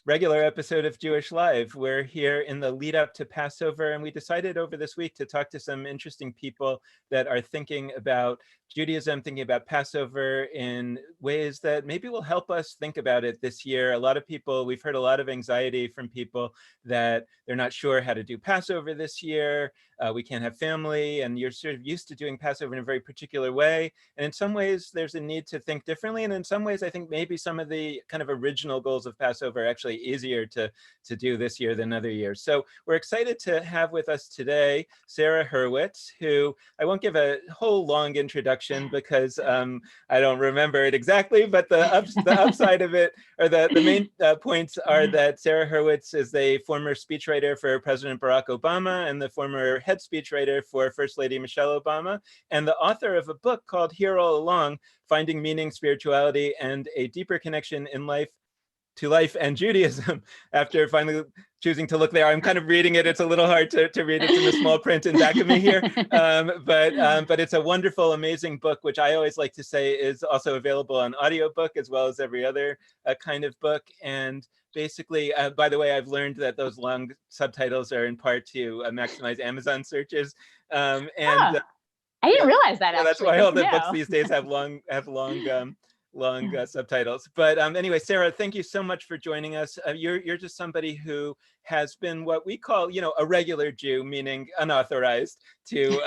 regular episode of Jewish Live. We're here in the lead up to Passover, and we decided over this week to talk to some interesting people that are thinking about Judaism, thinking about Passover in ways that maybe will help us think about it this year. A lot of people, we've heard a lot of anxiety from people that they're not sure how to do Passover this year. We can't have family, and you're sort of used to doing Passover in a very particular way. And in some ways, there's a need to think differently. And in some ways, I think maybe some of the kind of original goals of Passover are actually easier to do this year than other years. So we're excited to have with us today Sarah Hurwitz, who I won't give a whole long introduction because I don't remember it exactly, but the upside of it, or the main points are that Sarah Hurwitz is the former speechwriter for President Barack Obama and the former head speechwriter for First Lady Michelle Obama, and the author of a book called Here All Along, Finding Meaning, Spirituality, and a Deeper Connection in Life to Life and Judaism. After finally choosing to look there, I'm kind of reading it. It's a little hard to read. It's in the small print in back of me here. But it's a wonderful, amazing book, which I always like to say is also available on audiobook as well as every other kind of book. And basically, by the way, I've learned that those long subtitles are in part to maximize Amazon searches. I didn't realize that. Yeah, that's why all the books these days have long subtitles. But anyway, Sarah, thank you so much for joining us. You're just somebody who has been what we call, a regular Jew, meaning unauthorized to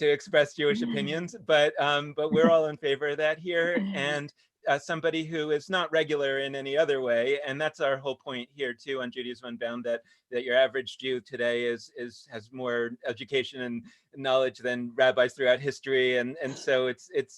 express Jewish opinions. But we're all in favor of that here, and somebody who is not regular in any other way. And that's our whole point here too on Judaism Unbound, that your average Jew today has more education and knowledge than rabbis throughout history. And so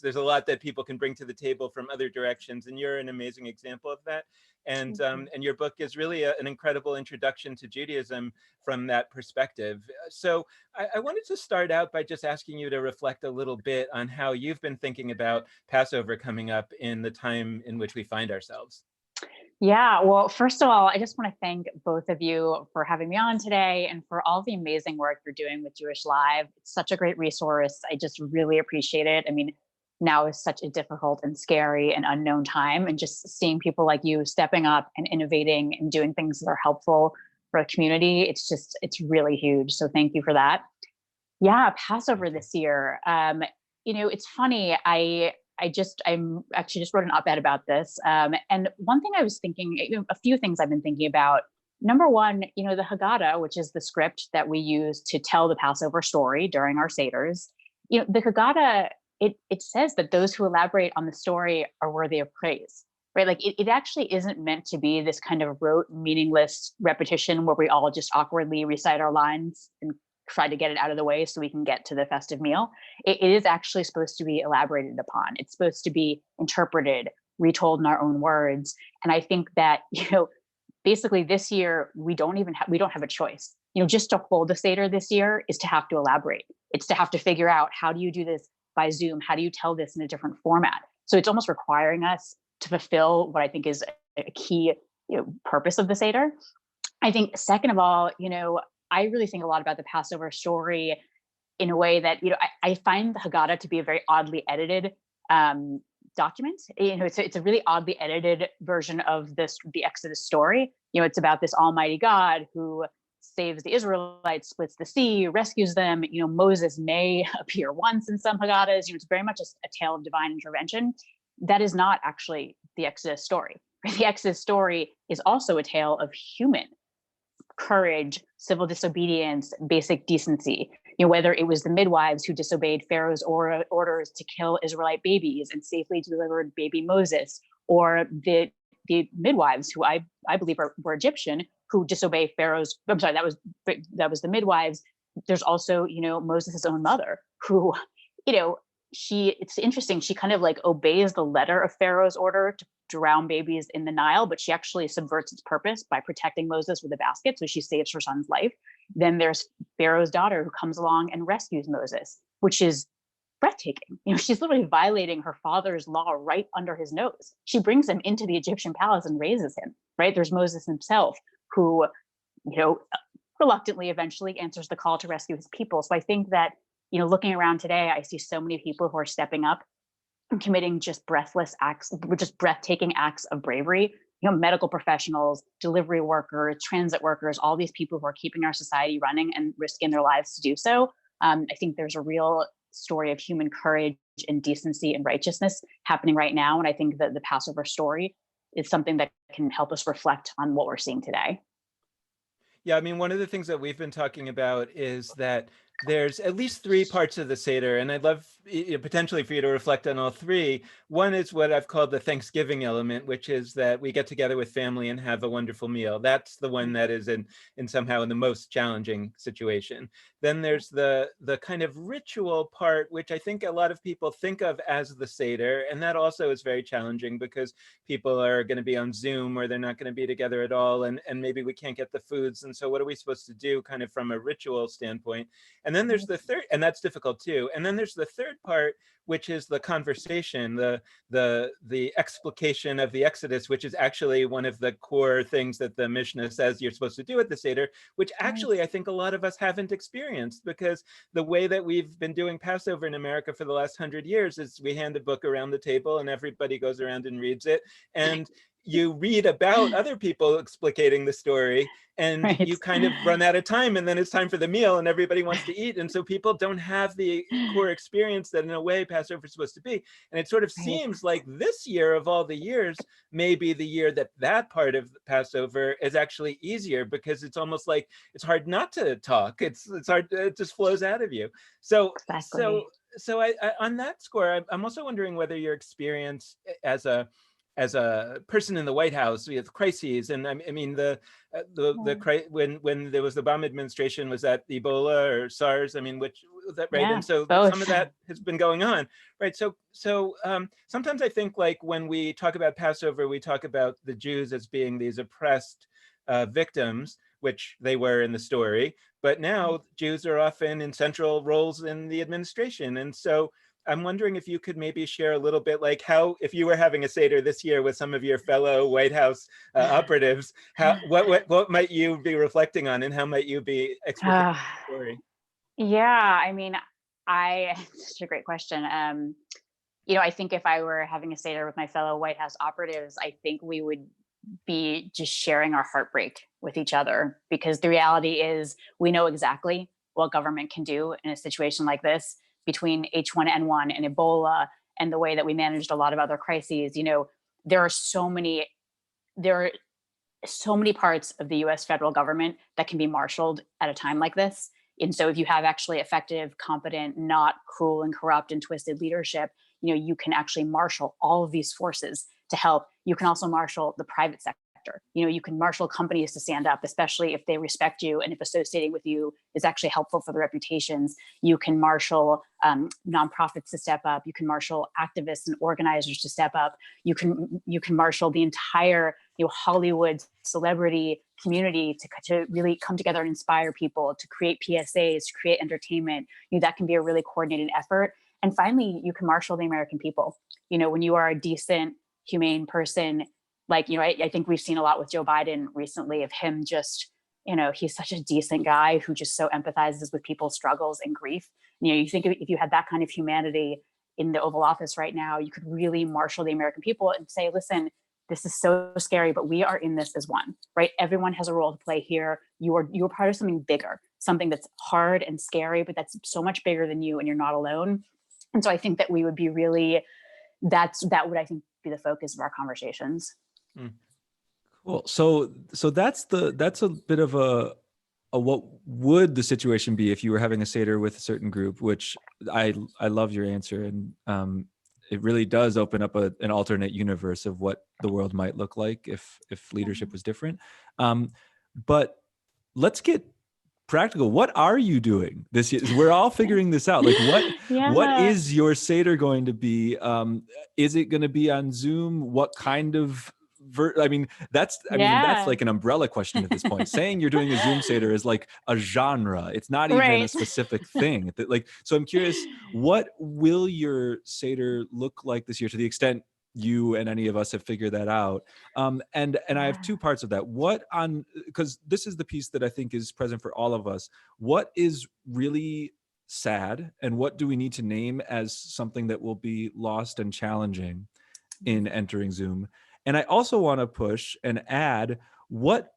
there's a lot that people can bring to the table from other directions. And you're an amazing example of that. And your book is really an incredible introduction to Judaism from that perspective. So I wanted to start out by just asking you to reflect a little bit on how you've been thinking about Passover coming up in the time in which we find ourselves. Yeah, well, first of all, I just want to thank both of you for having me on today and for all the amazing work you're doing with Jewish Live. It's such a great resource. I just really appreciate it. I mean, now is such a difficult and scary and unknown time, and just seeing people like you stepping up and innovating and doing things that are helpful for the community, it's really huge. So thank you for that. Yeah, Passover this year. It's funny. I actually just wrote an op-ed about this. And one thing I was thinking, a few things I've been thinking about. Number one, the Haggadah, which is the script that we use to tell the Passover story during our Seders. The Haggadah, it says that those who elaborate on the story are worthy of praise, right? Like it actually isn't meant to be this kind of rote, meaningless repetition where we all just awkwardly recite our lines and try to get it out of the way so we can get to the festive meal. It is actually supposed to be elaborated upon. It's supposed to be interpreted, retold in our own words. And I think that, basically this year, we don't have a choice. Just to hold a Seder this year is to have to elaborate. It's to have to figure out, how do you do this by Zoom? How do you tell this in a different format? So it's almost requiring us to fulfill what I think is a key purpose of the Seder. I think second of all, I really think a lot about the Passover story in a way that, I find the Haggadah to be a very oddly edited document. It's a really oddly edited version of the Exodus story. It's about this almighty God who saves the Israelites, splits the sea, rescues them. Moses may appear once in some Haggadahs. It's very much a tale of divine intervention. That is not actually the Exodus story. The Exodus story is also a tale of human courage, civil disobedience, basic decency. Whether it was the midwives who disobeyed Pharaoh's orders to kill Israelite babies and safely delivered baby Moses, or the midwives who I believe were Egyptian, who disobey Pharaoh's. I'm sorry, that was the midwives. There's also Moses' own mother, who it's interesting. She kind of like obeys the letter of Pharaoh's order to drown babies in the Nile, but she actually subverts its purpose by protecting Moses with a basket. So she saves her son's life. Then there's Pharaoh's daughter who comes along and rescues Moses, which is breathtaking. She's literally violating her father's law right under his nose. She brings him into the Egyptian palace and raises him, right? There's Moses himself who, reluctantly eventually answers the call to rescue his people. So I think that, looking around today, I see so many people who are stepping up and committing just breathtaking acts of bravery medical professionals, delivery workers, transit workers, all these people who are keeping our society running and risking their lives to do so. I think there's a real story of human courage and decency and righteousness happening right now. And I think that the Passover story is something that can help us reflect on what we're seeing today. Yeah, I mean, one of the things that we've been talking about is that there's at least three parts of the Seder, and I'd love potentially for you to reflect on all three. One is what I've called the Thanksgiving element, which is that we get together with family and have a wonderful meal. That's the one that is in somehow in the most challenging situation. Then there's the kind of ritual part, which I think a lot of people think of as the Seder, and that also is very challenging because people are going to be on Zoom or they're not going to be together at all, and maybe we can't get the foods. And so what are we supposed to do kind of from a ritual standpoint? And then there's the third, and that's difficult too. And then there's the third part, which is the conversation, the explication of the Exodus, which is actually one of the core things that the Mishnah says you're supposed to do at the Seder, which actually I think a lot of us haven't experienced, because the way that we've been doing Passover in America for the last 100 years is we hand a book around the table and everybody goes around and reads it. And you read about other people explicating the story, and you kind of run out of time, and then it's time for the meal and everybody wants to eat. And so people don't have the core experience that in a way Passover is supposed to be. And it sort of seems like this year of all the years may be the year that that part of Passover is actually easier, because it's almost like it's hard not to talk. It's hard, it just flows out of you. So I on that score, I'm also wondering whether your experience as a person in the White House with crises, and I mean when there was the Obama administration, was that Ebola or SARS? I mean, which was that, right? And so some of that has been going on, right? So sometimes I think, like, when we talk about Passover, we talk about the Jews as being these oppressed victims, which they were in the story, but now Jews are often in central roles in the administration. And so I'm wondering if you could maybe share a little bit, like, how, if you were having a Seder this year with some of your fellow White House operatives, what might you be reflecting on, and how might you be explicating the story? Yeah, I mean, such a great question. I think if I were having a Seder with my fellow White House operatives, I think we would be just sharing our heartbreak with each other, because the reality is we know exactly what government can do in a situation like this, between H1N1 and Ebola and the way that we managed a lot of other crises. There are so many parts of the US federal government that can be marshaled at a time like this. And so if you have actually effective, competent, not cruel and corrupt and twisted leadership, you can actually marshal all of these forces to help. You can also marshal the private sector. You can marshal companies to stand up, especially if they respect you and if associating with you is actually helpful for their reputations. You can marshal nonprofits to step up. You can marshal activists and organizers to step up. You can marshal the entire Hollywood celebrity community to really come together and inspire people, to create PSAs, to create entertainment. That can be a really coordinated effort. And finally, you can marshal the American people. When you are a decent, humane person, like, I think we've seen a lot with Joe Biden recently of him just, he's such a decent guy who just so empathizes with people's struggles and grief. You think if you had that kind of humanity in the Oval Office right now, you could really marshal the American people and say, listen, this is so scary, but we are in this as one, right? Everyone has a role to play here. You're part of something bigger, something that's hard and scary, but that's so much bigger than you, and you're not alone. And so I think that we would be really, that would, I think, be the focus of our conversations. Cool. So that's a bit of a what would the situation be if you were having a Seder with a certain group, which I love your answer. And it really does open up an alternate universe of what the world might look like if leadership was different. But let's get practical. What are you doing this year? We're all figuring this out. Like, what is your Seder going to be? Is it going to be on Zoom? What kind of that's like an umbrella question at this point. Saying you're doing a Zoom Seder is like a genre. It's not even a specific thing. So I'm curious, what will your Seder look like this year, to the extent you and any of us have figured that out? And I have two parts of that. Because this is the piece that I think is present for all of us. What is really sad, and what do we need to name as something that will be lost and challenging in entering Zoom? And I also want to push and add, what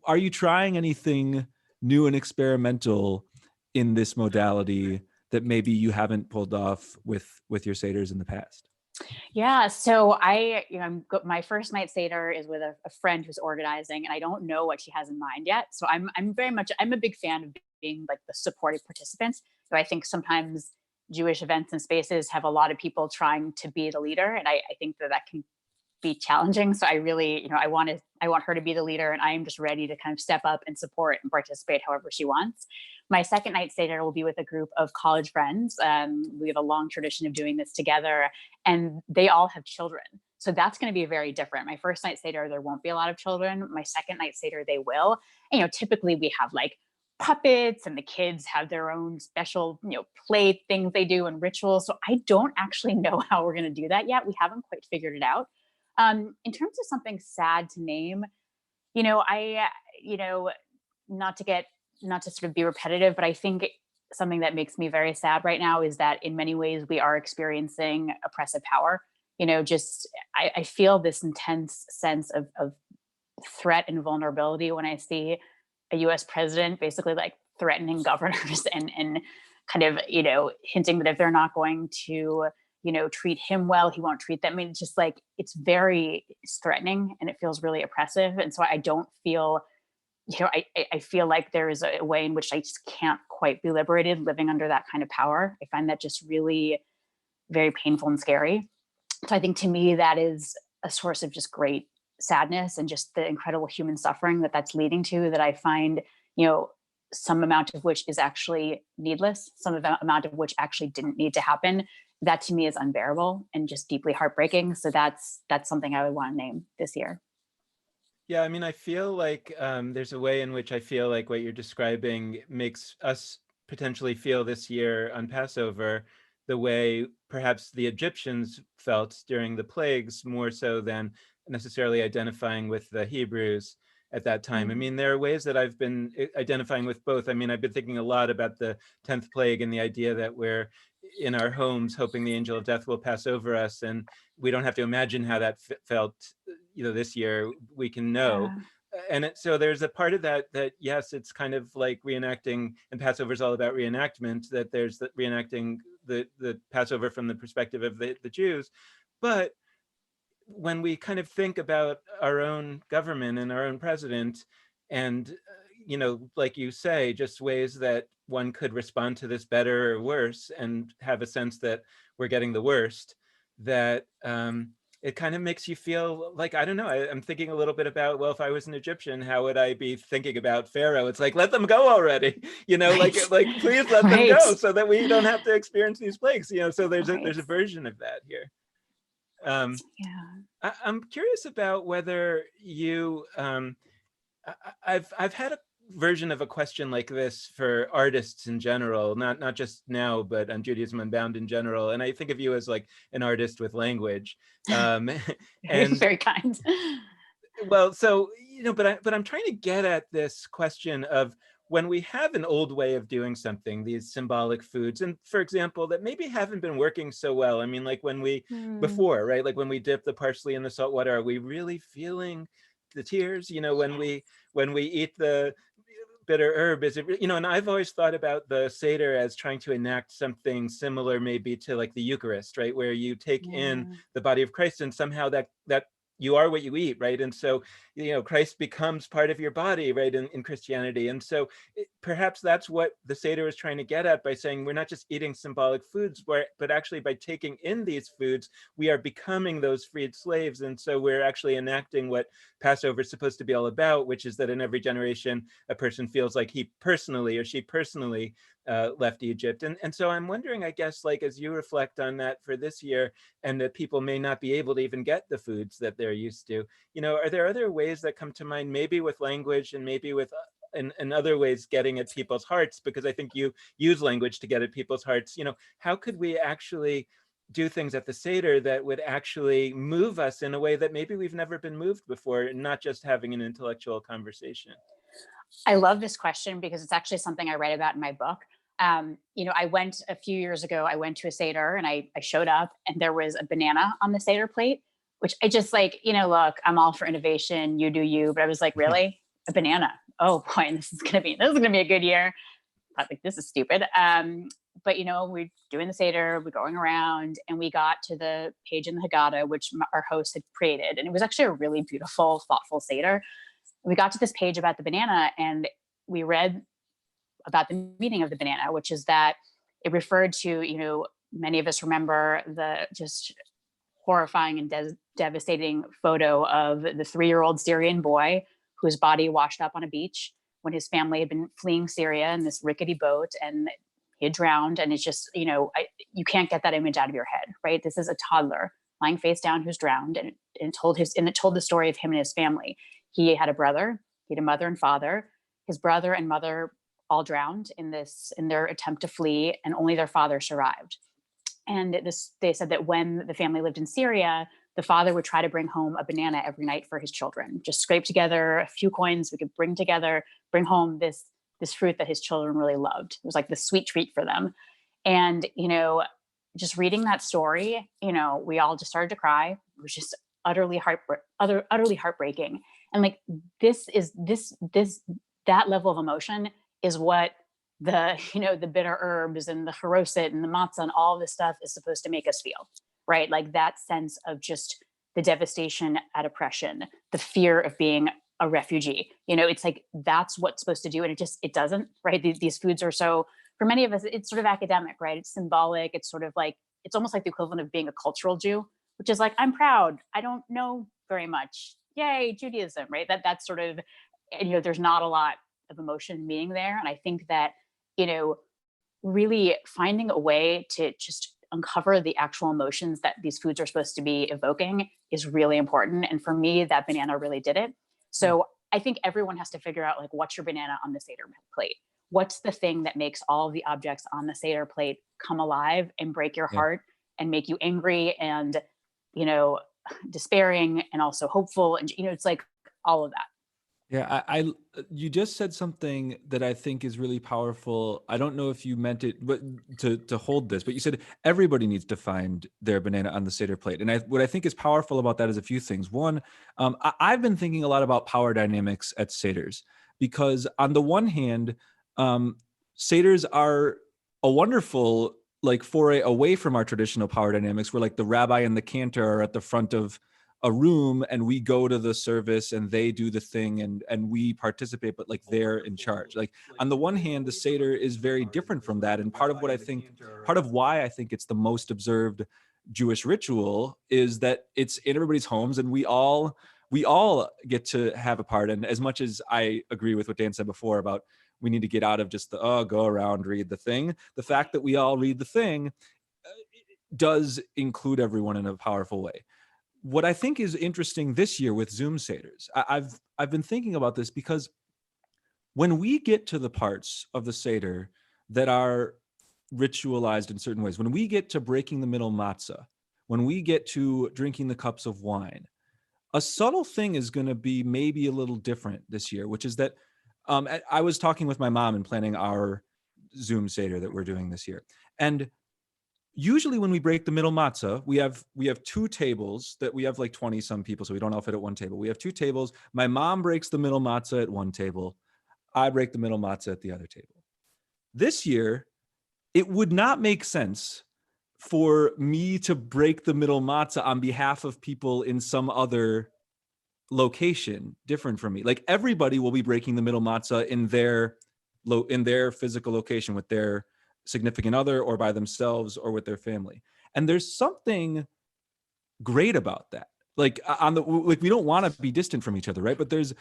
are you trying anything new and experimental in this modality that maybe you haven't pulled off with your Seders in the past? Yeah, so my first night Seder is with a friend who's organizing, and I don't know what she has in mind yet. So I'm a big fan of being like the supportive participants. So I think sometimes Jewish events and spaces have a lot of people trying to be the leader, and I think that can be challenging. So I really, I want her to be the leader, and I am just ready to kind of step up and support and participate however she wants. My second night Seder will be with a group of college friends. We have a long tradition of doing this together, and they all have children. So that's going to be very different. My first night Seder, there won't be a lot of children. My second night Seder, they will. And, typically we have like puppets, and the kids have their own special, play things they do and rituals. So I don't actually know how we're going to do that yet. We haven't quite figured it out. In terms of something sad to name, I, not to sort of be repetitive, but I think something that makes me very sad right now is that in many ways we are experiencing oppressive power. I feel this intense sense of threat and vulnerability when I see a US president basically like threatening governors and kind of, hinting that if they're not going to, treat him well, he won't treat them. I mean, it's just like, it's threatening, and it feels really oppressive. And so I don't feel, I feel like there is a way in which I just can't quite be liberated living under that kind of power. I find that just really very painful and scary. So I think to me, that is a source of just great sadness, and just the incredible human suffering that's leading to, that I find, some amount of which is actually needless, some amount of which actually didn't need to happen. That to me is unbearable and just deeply heartbreaking. So that's something I would want to name this year. Yeah, I mean, I feel like there's a way in which I feel like what you're describing makes us potentially feel this year on Passover the way perhaps the Egyptians felt during the plagues, more so than necessarily identifying with the Hebrews at that time. I mean, there are ways that I've been identifying with both. I mean, I've been thinking a lot about the 10th plague and the idea that we're in our homes hoping the angel of death will pass over us, and we don't have to imagine how that felt, this year. We can know. And so there's a part of that yes, it's kind of like reenacting, and Passover is all about reenactment, that there's the reenacting the Passover from the perspective of the Jews. But when we kind of think about our own government and our own president, and like you say, just ways that one could respond to this better or worse, and have a sense that we're getting the worst, that it kind of makes you feel like, I don't know, I'm thinking a little bit about, well, if I was an Egyptian, how would I be thinking about Pharaoh? It's like, let them go already, like please let them go, so that we don't have to experience these plagues, so there's a version of that here. I'm curious about whether you, I've had a version of a question like this for artists in general, not just now, but on Judaism Unbound in general. And I think of you as like an artist with language. And very kind. Well, so, but I'm trying to get at this question of, when we have an old way of doing something, these symbolic foods, and for example, that maybe haven't been working so well. I mean, like when we, before, right? Like when we dip the parsley in the salt water, are we really feeling the tears? When we eat the bitter herb, is it, and I've always thought about the Seder as trying to enact something similar maybe to like the Eucharist, right? Where you take in the body of Christ, and somehow that you are what you eat, right? And so, Christ becomes part of your body, right, in Christianity. And so perhaps that's what the Seder is trying to get at by saying we're not just eating symbolic foods, but actually by taking in these foods, we are becoming those freed slaves. And so we're actually enacting what Passover is supposed to be all about, which is that in every generation, a person feels like he personally or she personally left Egypt. And so I'm wondering, I guess, like, as you reflect on that for this year, and that people may not be able to even get the foods that they're used to, are there other ways that come to mind, maybe with language and maybe with in other ways getting at people's hearts? Because I think you use language to get at people's hearts. How could we actually do things at the Seder that would actually move us in a way that maybe we've never been moved before, not just having an intellectual conversation? I love this question because it's actually something I write about in my book. I went a few years ago, I went to a Seder, and I showed up, and there was a banana on the Seder plate, which I just like, look, I'm all for innovation. You do you. But I was like, really? A banana? Oh boy, this is gonna be a good year. I think this is stupid. But we're doing the Seder, we're going around, and we got to the page in the Haggadah, which our host had created. And it was actually a really beautiful, thoughtful Seder. We got to this page about the banana, and we read about the meaning of the banana, which is that it referred to, many of us remember the just horrifying and devastating photo of the 3-year-old Syrian boy whose body washed up on a beach when his family had been fleeing Syria in this rickety boat, and he had drowned. And it's just, you can't get that image out of your head, right? This is a toddler lying face down who's drowned, and it told the story of him and his family. He had a brother, he had a mother and father. His brother and mother all drowned in their attempt to flee, and only their father survived. And they said that when the family lived in Syria, the father would try to bring home a banana every night for his children, just scrape together a few coins we could bring home this fruit that his children really loved. It was like the sweet treat for them. And, just reading that story, we all just started to cry. It was just utterly heartbreaking. And like, that level of emotion is what the bitter herbs and the Hurwitz and the matzah and all this stuff is supposed to make us feel, right? Like that sense of just the devastation at oppression, the fear of being a refugee. It's like, that's what's supposed to do. And it doesn't, right? These foods are so, for many of us, it's sort of academic, right? It's symbolic. It's sort of like, it's almost like the equivalent of being a cultural Jew, which is like, I'm proud. I don't know very much. Yay, Judaism, right? That's sort of, there's not a lot of emotion and meaning there. And I think that, really finding a way to just uncover the actual emotions that these foods are supposed to be evoking is really important. And for me, that banana really did it. So I think everyone has to figure out, like, what's your banana on the Seder plate? What's the thing that makes all of the objects on the Seder plate come alive and break your heart and make you angry and, despairing and also hopeful? And, it's like all of that. Yeah, you just said something that I think is really powerful. I don't know if you meant it, but to hold this, but you said everybody needs to find their banana on the Seder plate. And what I think is powerful about that is a few things. One, I've been thinking a lot about power dynamics at Seders, because on the one hand, Seders are a wonderful foray away from our traditional power dynamics, where like the rabbi and the cantor are at the front of a room and we go to the service and they do the thing and we participate, but like they're in charge. Like on the one hand, the Seder is very different from that. And part of why I think it's the most observed Jewish ritual is that it's in everybody's homes and we all get to have a part. And as much as I agree with what Dan said before about we need to get out of just go around, read the thing, the fact that we all read the thing does include everyone in a powerful way. What I think is interesting this year with Zoom Seders, I've been thinking about this because when we get to the parts of the Seder that are ritualized in certain ways, when we get to breaking the middle matzah, when we get to drinking the cups of wine, a subtle thing is going to be maybe a little different this year, which is that I was talking with my mom and planning our Zoom Seder that we're doing this year. And usually when we break the middle matzah, we have two tables that we have like 20 some people, so we don't all fit at one table. We have two tables. My mom breaks the middle matzah at one table. I break the middle matzah at the other table. This year, it would not make sense for me to break the middle matzah on behalf of people in some other location different from me. Like everybody will be breaking the middle matzah in their physical location with their significant other or by themselves or with their family. And there's something great about that. We don't want to be distant from each other, right? But there's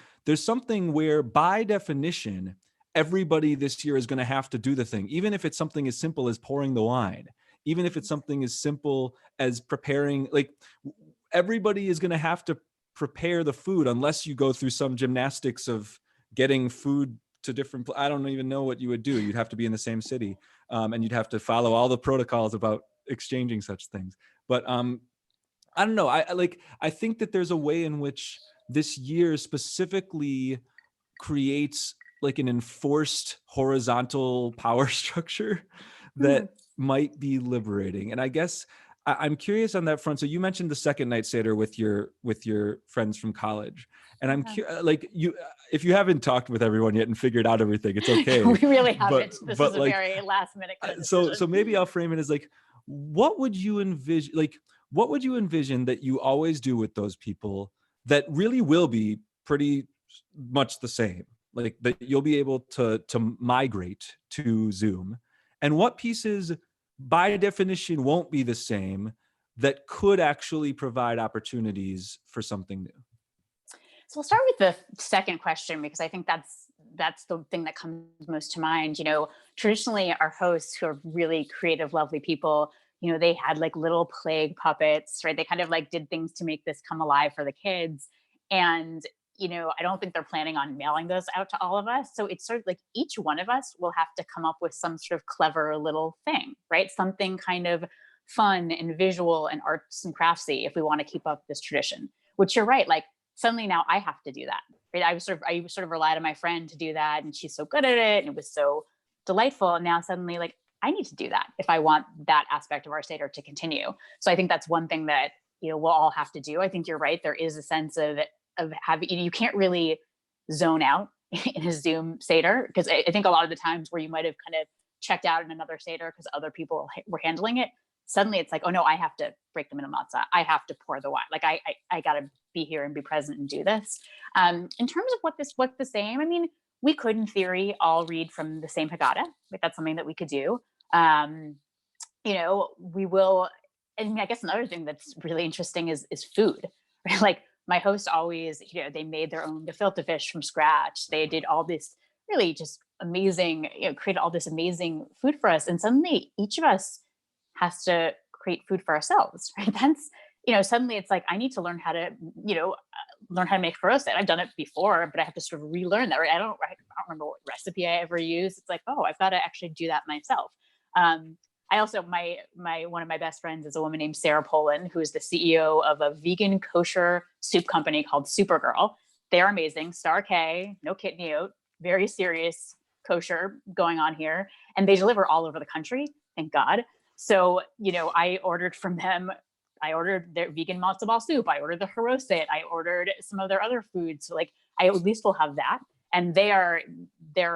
something where by definition, everybody this year is going to have to do the thing, even if it's something as simple as pouring the wine, even if it's something as simple as preparing, like everybody is going to have to prepare the food unless you go through some gymnastics of getting food to different, I don't even know what you would do. You'd have to be in the same city and you'd have to follow all the protocols about exchanging such things. But I don't know. I think that there's a way in which this year specifically creates like an enforced horizontal power structure that might be liberating. And I guess I'm curious on that front. So you mentioned the second night Seder with your friends from college, and I'm like, if you haven't talked with everyone yet and figured out everything, it's okay. We really haven't. This but is a very last minute kind of decision. decision. So maybe I'll frame it as like, what would you envision? Like, what would you envision that you always do with those people that really will be pretty much the same? Like that you'll be able to migrate to Zoom, and what pieces by definition won't be the same that could actually provide opportunities for something new? So we'll start with the second question, because I think that's the thing that comes most to mind. Traditionally our hosts, who are really creative, lovely people, they had like little plague puppets, right? They kind of like did things to make this come alive for the kids. And I don't think they're planning on mailing those out to all of us. So it's sort of like each one of us will have to come up with some sort of clever little thing, right? Something kind of fun and visual and arts and craftsy if we want to keep up this tradition, which you're right. Like suddenly now I have to do that, right? I sort of relied on my friend to do that, and she's so good at it and it was so delightful. And now suddenly like I need to do that if I want that aspect of our Seder to continue. So I think that's one thing that, we'll all have to do. I think you're right. There is a sense of having, you can't really zone out in a Zoom Seder, because I think a lot of the times where you might have kind of checked out in another Seder because other people were handling it, suddenly it's like, oh no, I have to break the minute matzah. I have to pour the wine. Like I got to be here and be present and do this. In terms of what's the same, I mean, we could in theory all read from the same Haggadah. Like that's something that we could do. We will, I mean, I guess another thing that's really interesting is food, right? Like my hosts always, they made their own gefilte fish from scratch. They did all this really just amazing, created all this amazing food for us. And suddenly each of us has to create food for ourselves, right? That's, suddenly it's like, I need to learn how to, learn how to make roasted. I've done it before, but I have to sort of relearn that, right? I don't remember what recipe I ever used. It's like, oh, I've got to actually do that myself. I also, one of my best friends is a woman named Sarah Poland, who is the CEO of a vegan kosher soup company called Supergirl. They are amazing. Star K, no kidney oat, very serious kosher going on here. And they deliver all over the country, thank God. So, I ordered from them. I ordered their vegan matzo ball soup. I ordered the Hurwitz. I ordered some of their other foods. So like, I at least will have that. And they're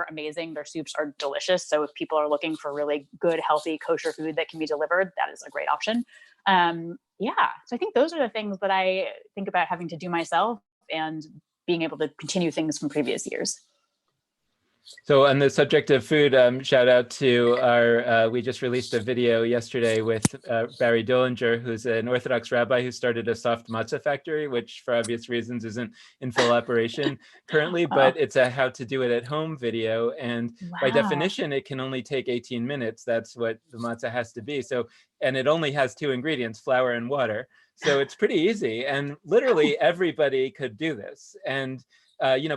amazing. Their soups are delicious. So if people are looking for really good, healthy, kosher food that can be delivered, that is a great option. So I think those are the things that I think about having to do myself and being able to continue things from previous years. So on the subject of food, shout out to our, we just released a video yesterday with Barry Dillinger, who's an Orthodox rabbi who started a soft matzah factory, which for obvious reasons isn't in full operation currently, but it's a how to do it at home video. And by definition, it can only take 18 minutes. That's what the matzah has to be. So, and it only has 2 ingredients, flour and water. So it's pretty easy. And literally everybody could do this. And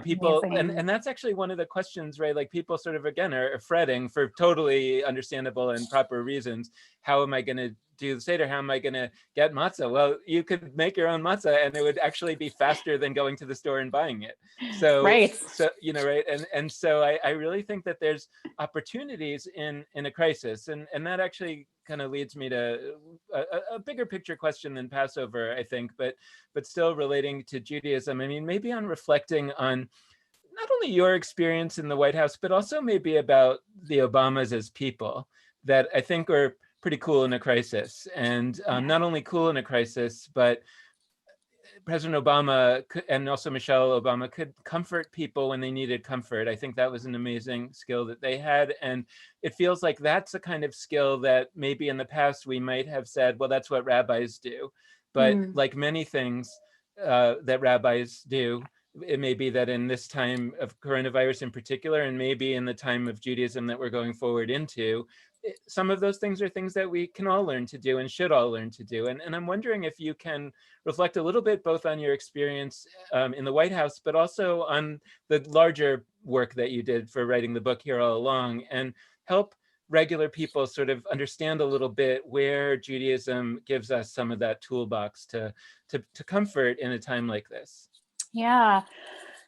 people, and that's actually one of the questions, right? Like people sort of, again, are fretting for totally understandable and proper reasons. How am I going to do the Seder? How am I going to get matzah? Well, you could make your own matzah and it would actually be faster than going to the store and buying it. So, right. So, right. And so I really think that there's opportunities in a crisis. And that actually kind of leads me to a bigger picture question than Passover, I think, but still relating to Judaism. I mean, maybe on reflecting on not only your experience in the White House, but also maybe about the Obamas as people that I think are pretty cool in a crisis. And not only cool in a crisis, but President Obama and also Michelle Obama could comfort people when they needed comfort. I think that was an amazing skill that they had. And it feels like that's a kind of skill that maybe in the past we might have said, well, that's what rabbis do. But like many things that rabbis do, it may be that in this time of coronavirus in particular, and maybe in the time of Judaism that we're going forward into, some of those things are things that we can all learn to do and should all learn to do. And I'm wondering if you can reflect a little bit both on your experience in the White House, but also on the larger work that you did for writing the book Here All Along, and help regular people sort of understand a little bit where Judaism gives us some of that toolbox to comfort in a time like this. Yeah,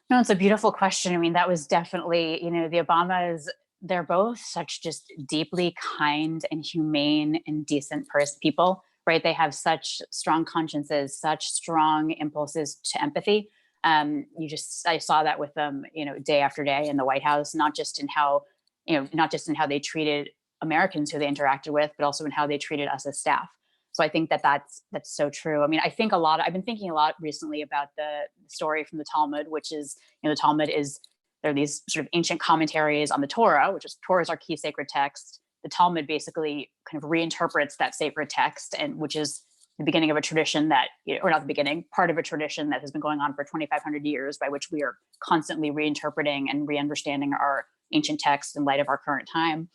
no, it's a beautiful question. I mean, that was definitely, the Obamas, they're both such just deeply kind and humane and decent people. right? They have such strong consciences, such strong impulses to empathy. I saw that with them, day after day in the White House, not just in how they treated Americans who they interacted with, but also in how they treated us as staff. So I think that's so true. I mean, I've been thinking a lot recently about the story from the Talmud, which is, the Talmud there are these sort of ancient commentaries on the Torah, Torah is our key sacred text. The Talmud basically kind of reinterprets that sacred text, and which is the beginning of a tradition that, or not the beginning, part of a tradition that has been going on for 2,500 years, by which we are constantly reinterpreting and re-understanding our ancient texts in light of our current time.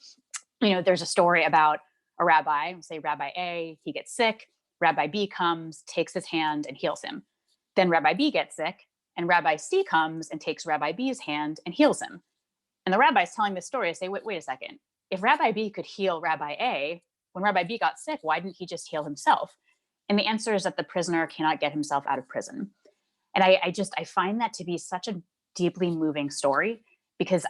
There's a story about a rabbi, say Rabbi A, he gets sick, Rabbi B comes, takes his hand and heals him. Then Rabbi B gets sick, and Rabbi C comes and takes Rabbi B's hand and heals him. And the rabbis telling this story say, wait a second. If Rabbi B could heal Rabbi A, when Rabbi B got sick, why didn't he just heal himself? And the answer is that the prisoner cannot get himself out of prison. And I find that to be such a deeply moving story, because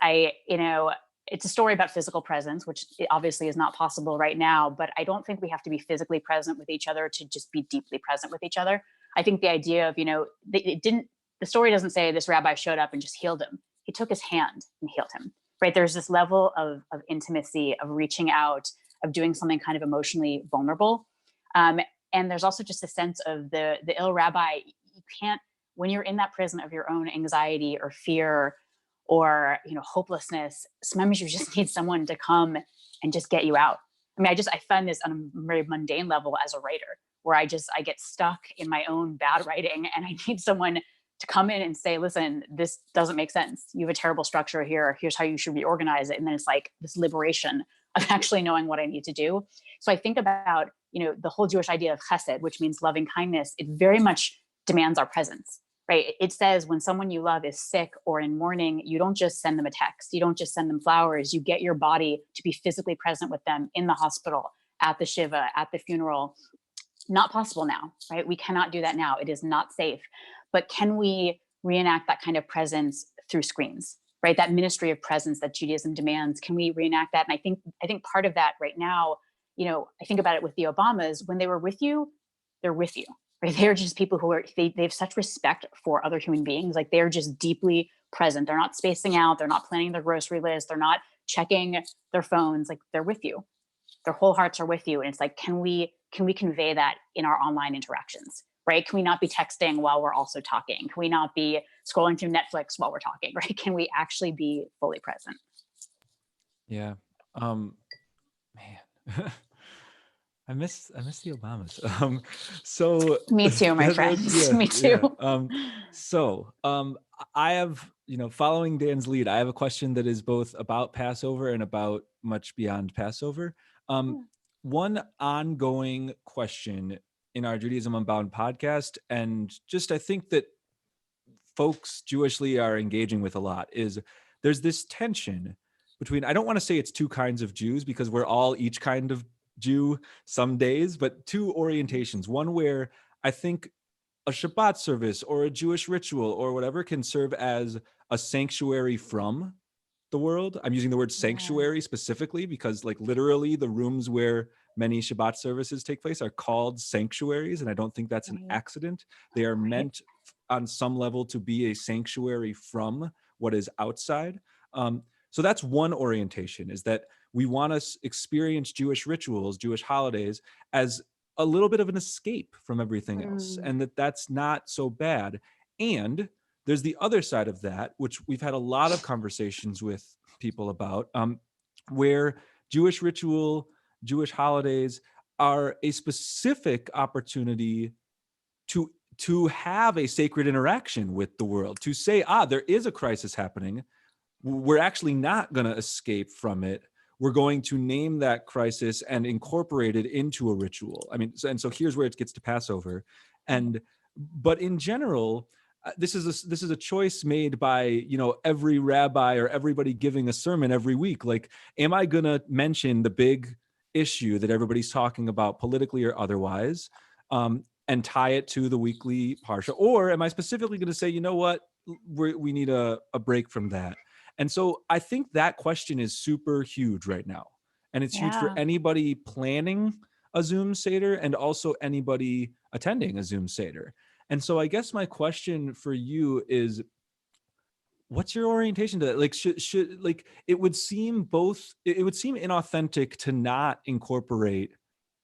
it's a story about physical presence, which obviously is not possible right now, but I don't think we have to be physically present with each other to just be deeply present with each other. I think the idea of, the story doesn't say this rabbi showed up and just healed him. He took his hand and healed him, right? There's this level of intimacy, of reaching out, of doing something kind of emotionally vulnerable. And there's also just a sense of the ill rabbi. You can't, when you're in that prison of your own anxiety or fear or hopelessness, sometimes you just need someone to come and just get you out. I mean, I find this on a very mundane level as a writer, where I get stuck in my own bad writing, and I need someone to come in and say, listen, this doesn't make sense. You have a terrible structure here. Here's how you should reorganize it. And then it's like this liberation of actually knowing what I need to do. So I think about, the whole Jewish idea of chesed, which means loving kindness. It very much demands our presence, right? It says when someone you love is sick or in mourning, you don't just send them a text. You don't just send them flowers. You get your body to be physically present with them in the hospital, at the shiva, at the funeral. Not possible now, right? We cannot do that now. It is not safe. But can we reenact that kind of presence through screens, right? That ministry of presence that Judaism demands. Can we reenact that? And I think part of that right now, I think about it with the Obamas. When they were with you, they're with you, right? They're just people who they have such respect for other human beings. Like, they're just deeply present. They're not spacing out. They're not planning their grocery list. They're not checking their phones. Like, they're with you. Their whole hearts are with you. And it's like, can we convey that in our online interactions, right? Can we not be texting while we're also talking? Can we not be scrolling through Netflix while we're talking, right? Can we actually be fully present? Yeah. Man. I miss the Obamas. So me too, my friend. Yeah, me too. Yeah. I have, following Dan's lead, I have a question that is both about Passover and about much beyond Passover. One ongoing question in our Judaism Unbound podcast, and just I think that folks Jewishly are engaging with a lot, is there's this tension between, I don't want to say it's two kinds of Jews, because we're all each kind of Jew some days, but two orientations. One where I think a Shabbat service or a Jewish ritual or whatever can serve as a sanctuary from the world. I'm using the word sanctuary specifically because, like, literally the rooms where many Shabbat services take place are called sanctuaries, and I don't think that's an accident. They are meant on some level to be a sanctuary from what is outside. So that's one orientation, is that we want to experience Jewish rituals, Jewish holidays, as a little bit of an escape from everything else, and that's not so bad. And there's the other side of that, which we've had a lot of conversations with people about, where Jewish ritual, Jewish holidays are a specific opportunity to have a sacred interaction with the world, to say, there is a crisis happening. We're actually not going to escape from it. We're going to name that crisis and incorporate it into a ritual. I mean, so here's where it gets to Passover. But in general, this is a choice made by, every rabbi or everybody giving a sermon every week. Like, am I going to mention the big issue that everybody's talking about politically or otherwise, and tie it to the weekly parsha? Or am I specifically going to say, you know what, we need a break from that? And so I think that question is super huge right now. And it's huge for anybody planning a Zoom Seder and also anybody attending a Zoom Seder. And so I guess my question for you is, what's your orientation to that? Like, should like, it would seem inauthentic to not incorporate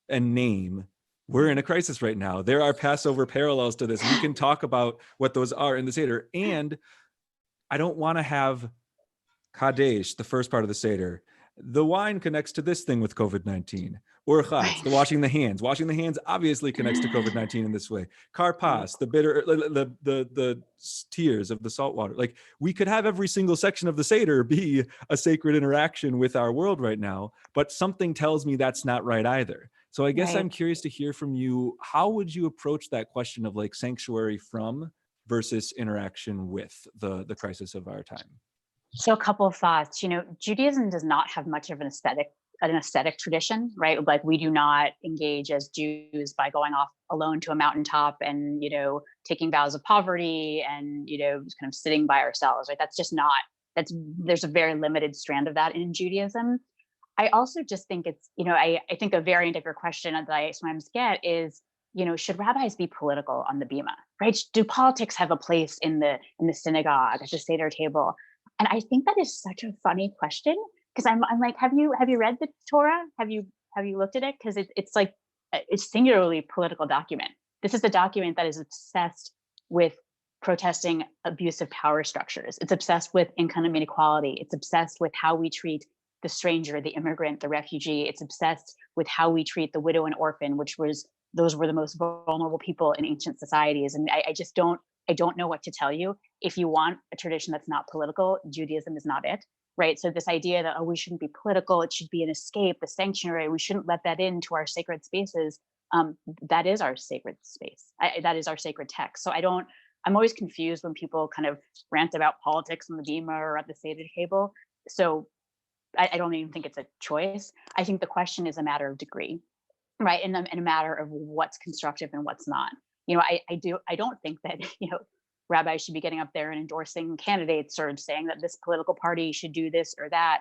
and name, we're in a crisis right now. There are Passover parallels to this. We can talk about what those are in the Seder. And I don't want to have Kadesh, the first part of the Seder. The wine connects to this thing with COVID-19. Urchatz, the washing the hands. Washing the hands obviously connects to COVID-19 in this way. Karpas, the bitter, the tears of the salt water. Like, we could have every single section of the Seder be a sacred interaction with our world right now, but something tells me that's not right either. So I guess I'm curious to hear from you, how would you approach that question of like sanctuary from versus interaction with the crisis of our time? So a couple of thoughts. Judaism does not have much of an aesthetic tradition, right? Like, we do not engage as Jews by going off alone to a mountaintop and, taking vows of poverty and, just kind of sitting by ourselves, right? That's just not, there's a very limited strand of that in Judaism. I also just think it's, I think a variant of your question that I sometimes get is, should rabbis be political on the bima, right? Do politics have a place in the synagogue, at the Seder table? And I think that is such a funny question, because I'm like, have you read the Torah? Have you looked at it? Because it's like, it's singularly political document. This is a document that is obsessed with protesting abusive power structures. It's obsessed with income inequality. It's obsessed with how we treat the stranger, the immigrant, the refugee. It's obsessed with how we treat the widow and orphan, those were the most vulnerable people in ancient societies. And I don't know what to tell you. If you want a tradition that's not political, Judaism is not it, right? So this idea that, we shouldn't be political, it should be an escape, a sanctuary, we shouldn't let that into our sacred spaces. That is our sacred space. That is our sacred text. So I'm always confused when people kind of rant about politics on the bima or at the Seder table. So I don't even think it's a choice. I think the question is a matter of degree, right? And a matter of what's constructive and what's not. I don't think that, rabbis should be getting up there and endorsing candidates or saying that this political party should do this or that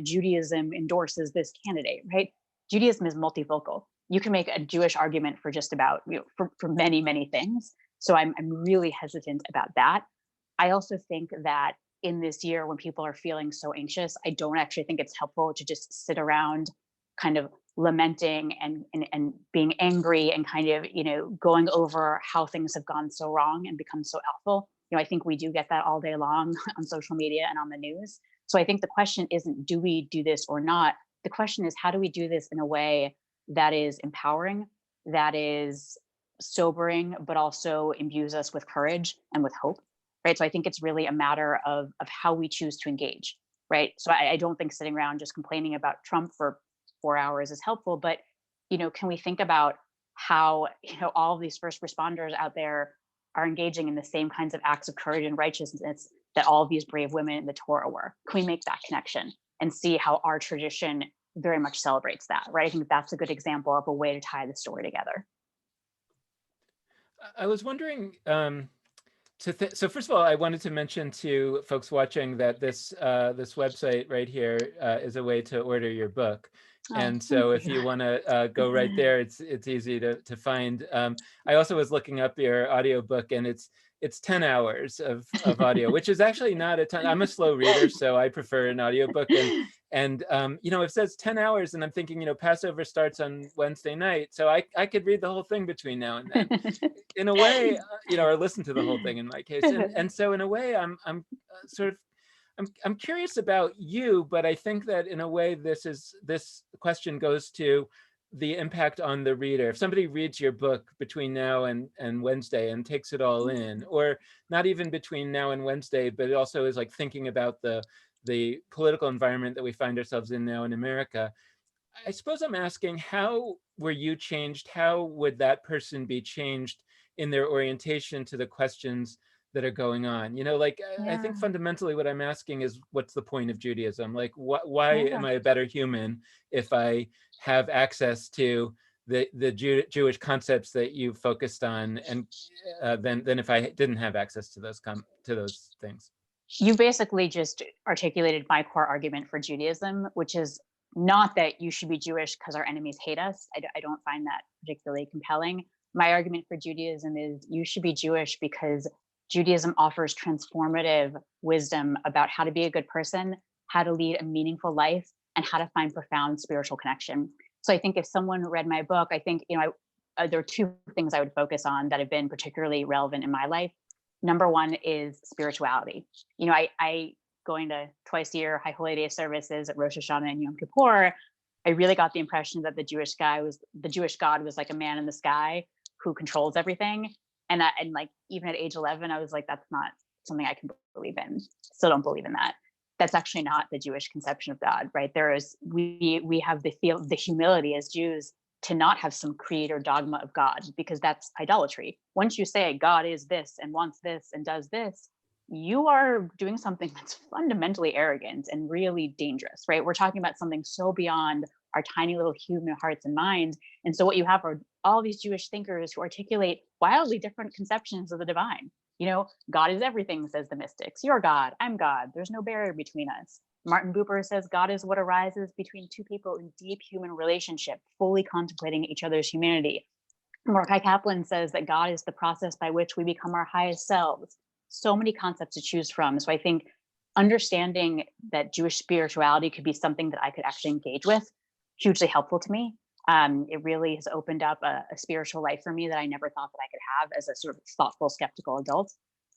Judaism endorses this candidate, right? Judaism is multifocal. You can make a Jewish argument for just about, for many, many things. So I'm really hesitant about that. I also think that in this year, when people are feeling so anxious, I don't actually think it's helpful to just sit around kind of lamenting and being angry and kind of, going over how things have gone so wrong and become so awful. I think we do get that all day long on social media and on the news. So I think the question isn't, do we do this or not? The question is, how do we do this in a way that is empowering, that is sobering, but also imbues us with courage and with hope, right? So I think it's really a matter of how we choose to engage, right? So I don't think sitting around just complaining about Trump for 4 hours is helpful, but, can we think about how, all of these first responders out there are engaging in the same kinds of acts of courage and righteousness that all of these brave women in the Torah were? Can we make that connection and see how our tradition very much celebrates that, right? I think that's a good example of a way to tie the story together. I was wondering, so first of all, I wanted to mention to folks watching that this website right here is a way to order your book. And so if you want to go right there, it's easy to find. I also was looking up your audiobook, and it's 10 hours of audio, which is actually not a ton. I'm a slow reader, so I prefer an audiobook. And it says 10 hours, and I'm thinking, Passover starts on Wednesday night, so I could read the whole thing between now and then. In a way, or listen to the whole thing in my case. And so in a way, I'm curious about you, but I think that in a way, this question goes to the impact on the reader. If somebody reads your book between now and Wednesday and takes it all in, or not even between now and Wednesday, but it also is like thinking about the political environment that we find ourselves in now in America, I suppose I'm asking, how were you changed? How would that person be changed in their orientation to the questions that are going on? I think fundamentally what I'm asking is, what's the point of Judaism? Like, why am I a better human if I have access to the Jewish concepts that you focused on, and than if I didn't have access to those things? You basically just articulated my core argument for Judaism, which is Not that you should be Jewish because our enemies hate us. I don't find that particularly compelling. My argument for Judaism is you should be Jewish because Judaism offers transformative wisdom about how to be a good person, how to lead a meaningful life, and how to find profound spiritual connection. So I think if someone read my book, I think, there are two things I would focus on that have been particularly relevant in my life. Number one is spirituality. I going to twice a year High Holy Day services at Rosh Hashanah and Yom Kippur. I really got the impression that the Jewish God was like a man in the sky who controls everything. And like even at age 11, I was like, that's not something I can believe in. Still don't believe in that. That's actually not the Jewish conception of God, right? We have the humility as Jews to not have some creed or dogma of God, because that's idolatry. Once you say God is this and wants this and does this, you are doing something that's fundamentally arrogant and really dangerous, right? We're talking about something so beyond our tiny little human hearts and minds. And so what you have are all these Jewish thinkers who articulate wildly different conceptions of the divine. God is everything, says the mystics. You're God, I'm God. There's no barrier between us. Martin Buber says God is what arises between two people in deep human relationship, fully contemplating each other's humanity. Mordecai Kaplan says that God is the process by which we become our highest selves. So many concepts to choose from. So I think understanding that Jewish spirituality could be something that I could actually engage with, hugely helpful to me. It really has opened up a spiritual life for me that I never thought that I could have as a sort of thoughtful, skeptical adult.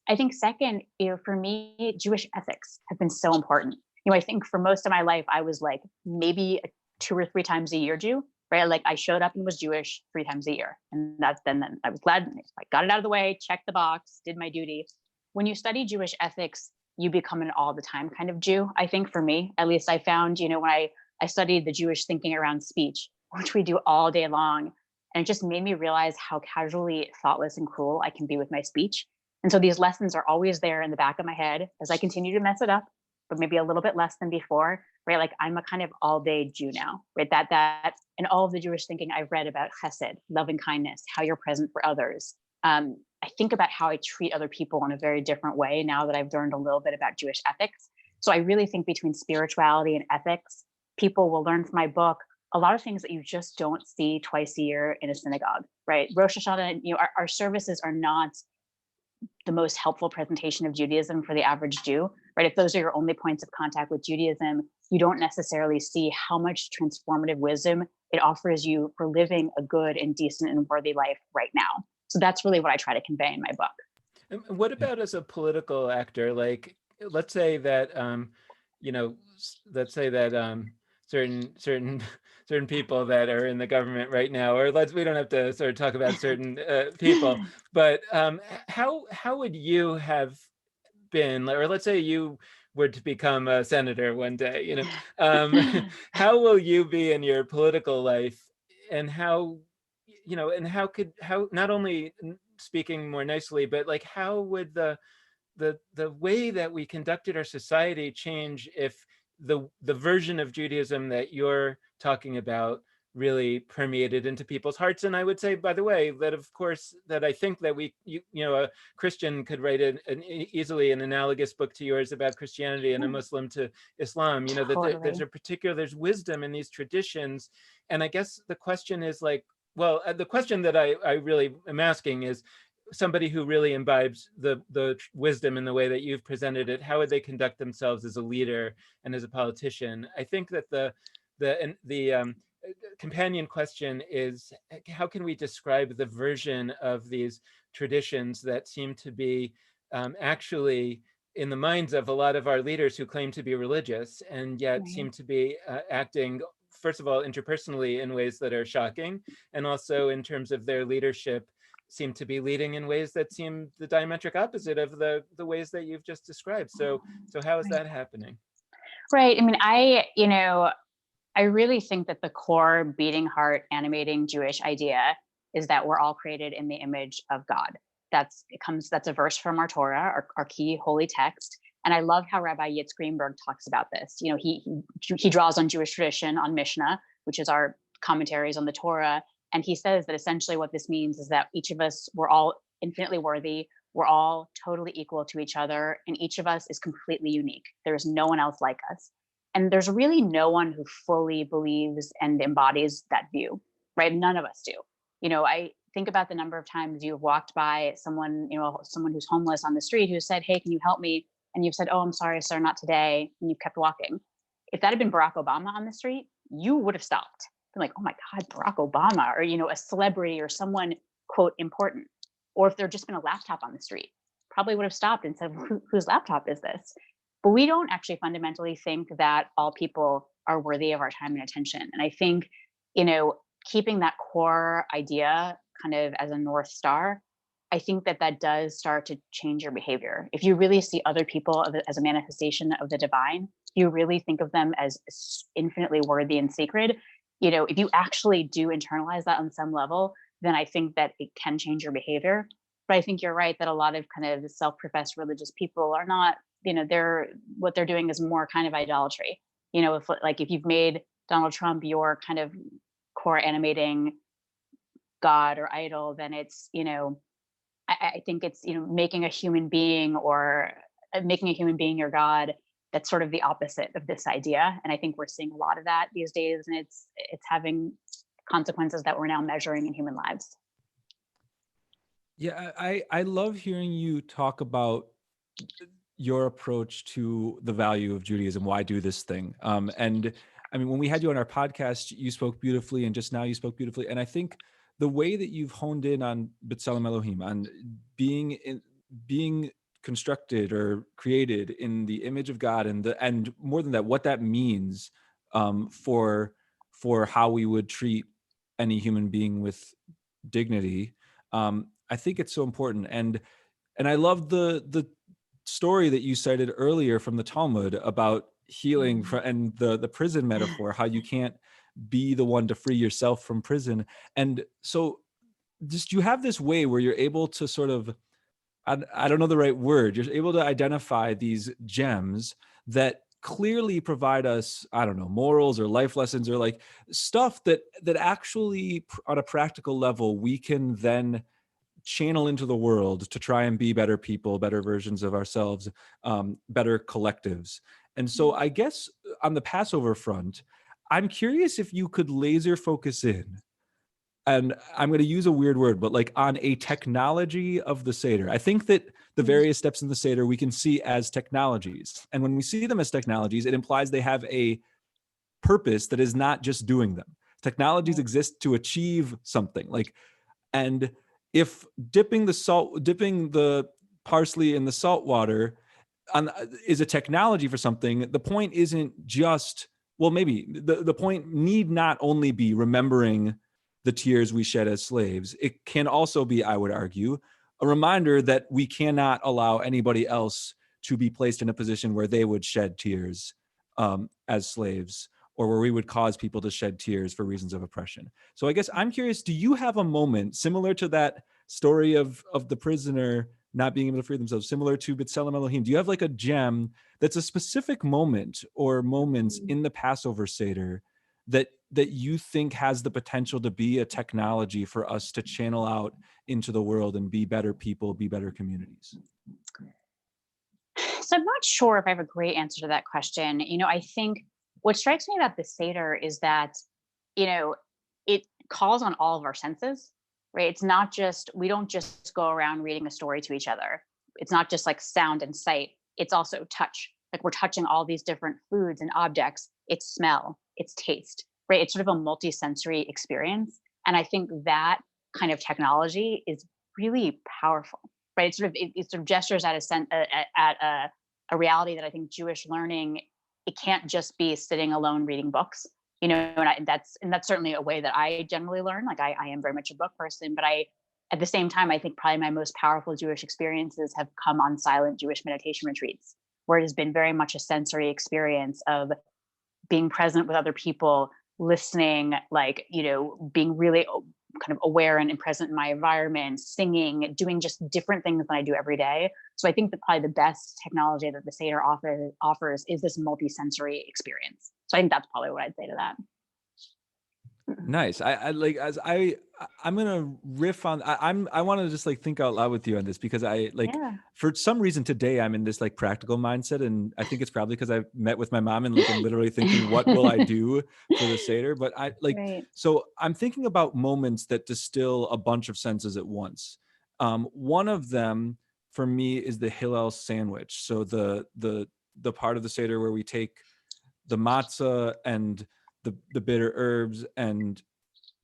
I think second, for me, Jewish ethics have been so important. I think for most of my life, I was like maybe 2 or 3 times a year Jew, right? Like I showed up and was Jewish 3 times a year. And then I was glad I got it out of the way, checked the box, did my duty. When you study Jewish ethics, you become an all the time kind of Jew. I think for me, at least I found, when I studied the Jewish thinking around speech, which we do all day long. And it just made me realize how casually thoughtless and cruel I can be with my speech. And so these lessons are always there in the back of my head as I continue to mess it up, but maybe a little bit less than before, right? Like I'm a kind of all day Jew now, right? That and all of the Jewish thinking I've read about chesed, loving kindness, how you're present for others. I think about how I treat other people in a very different way now that I've learned a little bit about Jewish ethics. So I really think between spirituality and ethics, people will learn from my book a lot of things that you just don't see twice a year in a synagogue, right? Rosh Hashanah, our services are not the most helpful presentation of Judaism for the average Jew, right? If those are your only points of contact with Judaism, you don't necessarily see how much transformative wisdom it offers you for living a good and decent and worthy life right now. So that's really what I try to convey in my book. And what about as a political actor? Like, let's say that, certain people that are in the government right now, or we don't have to sort of talk about certain people, but how would you have been, or let's say you were to become a senator one day, how will you be in your political life, and how not only speaking more nicely, but like how would the way that we conducted our society change if the version of Judaism that you're talking about really permeated into people's hearts? And I would say, by the way, that of course, that I think that a Christian could write easily an analogous book to yours about Christianity, and a Muslim to Islam, Totally. that there's wisdom in these traditions. And I guess the question is like, well, the question that I really am asking is, somebody who really imbibes the wisdom in the way that you've presented it, how would they conduct themselves as a leader and as a politician? I think that the companion question is, how can we describe the version of these traditions that seem to be actually in the minds of a lot of our leaders who claim to be religious, and yet seem to be acting, first of all, interpersonally in ways that are shocking, and also in terms of their leadership, seem to be leading in ways that seem the diametric opposite of the ways that you've just described. So how is that happening? Right. I mean, I really think that the core beating heart animating Jewish idea is that we're all created in the image of God. That's a verse from our Torah, our key holy text. And I love how Rabbi Yitz Greenberg talks about this. He draws on Jewish tradition, on Mishnah, which is our commentaries on the Torah. And he says that essentially what this means is that each of us, we're all infinitely worthy. We're all totally equal to each other. And each of us is completely unique. There is no one else like us. And there's really no one who fully believes and embodies that view, right? None of us do. I think about the number of times you've walked by someone, someone who's homeless on the street who said, "Hey, can you help me?" And you've said, "Oh, I'm sorry, sir, not today." And you've kept walking. If that had been Barack Obama on the street, you would have stopped. Been like, "Oh my God, Barack Obama," or, a celebrity or someone, quote, important. Or if there'd just been a laptop on the street, probably would have stopped and said, Whose laptop is this?" But we don't actually fundamentally think that all people are worthy of our time and attention. And I think, keeping that core idea kind of as a North Star, I think that does start to change your behavior. If you really see other people as a manifestation of the divine, you really think of them as infinitely worthy and sacred. If you actually do internalize that on some level, then I think that it can change your behavior. But I think you're right that a lot of kind of self-professed religious people are not, what they're doing is more kind of idolatry. If you've made Donald Trump your kind of core animating god or idol, then it's, I think it's, making a human being your god. That's sort of the opposite of this idea. And I think we're seeing a lot of that these days, and it's having consequences that we're now measuring in human lives. Yeah, I love hearing you talk about your approach to the value of Judaism. Why do this thing? And I mean, when we had you on our podcast, you spoke beautifully, and just now you spoke beautifully. And I think the way that you've honed in on B'Tselem Elohim, on being constructed or created in the image of God, and more than that, what that means for how we would treat any human being with dignity. I think it's so important. And I love the story that you cited earlier from the Talmud about healing and the prison metaphor, how you can't be the one to free yourself from prison. And so just you have this way where you're able to sort of, I don't know the right word, you're able to identify these gems that clearly provide us, I don't know, morals or life lessons or like stuff that actually on a practical level we can then channel into the world to try and be better people, better versions of ourselves, better collectives. And so I guess on the Passover front, I'm curious if you could laser focus in, and I'm going to use a weird word, but like on a technology of the Seder. I think that the various steps in the Seder we can see as technologies. And when we see them as technologies, it implies they have a purpose that is not just doing them. Technologies exist to achieve something. And if dipping the parsley in the salt water is a technology for something, the point isn't just, well, maybe the point need not only be remembering the tears we shed as slaves. It can also be, I would argue, a reminder that we cannot allow anybody else to be placed in a position where they would shed tears as slaves, or where we would cause people to shed tears for reasons of oppression. So I guess I'm curious, do you have a moment similar to that story of the prisoner not being able to free themselves, similar to B'Tselem Elohim? Do you have like a gem that's a specific moment or moments in the Passover Seder that you think has the potential to be a technology for us to channel out into the world and be better people, be better communities? So I'm not sure if I have a great answer to that question. I think what strikes me about the Seder is that, it calls on all of our senses, right? It's not just, we don't just go around reading a story to each other. It's not just like sound and sight. It's also touch. Like we're touching all these different foods and objects. It's smell, it's taste, right? It's sort of a multisensory experience. And I think that kind of technology is really powerful, right? It sort of gestures at a reality that I think Jewish learning, it can't just be sitting alone reading books, and that's certainly a way that I generally learn. Like I am very much a book person, but at the same time, I think probably my most powerful Jewish experiences have come on silent Jewish meditation retreats, where it has been very much a sensory experience of being present with other people, listening, being really kind of aware and present in my environment, singing, doing just different things than I do every day. So I think that probably the best technology that the Seder offers is this multisensory experience. So I think that's probably what I'd say to that. Nice. I like as I'm gonna riff on. I want to just like think out loud with you on this because I like Yeah. for some reason today I'm in this like practical mindset, and I think it's probably because I met with my mom and like I'm literally thinking, what will I do for the Seder? But I like Right. so I'm thinking about moments that distill a bunch of senses at once. One of them for me is the Hillel sandwich. So the part of the Seder where we take the matzah and the bitter herbs, and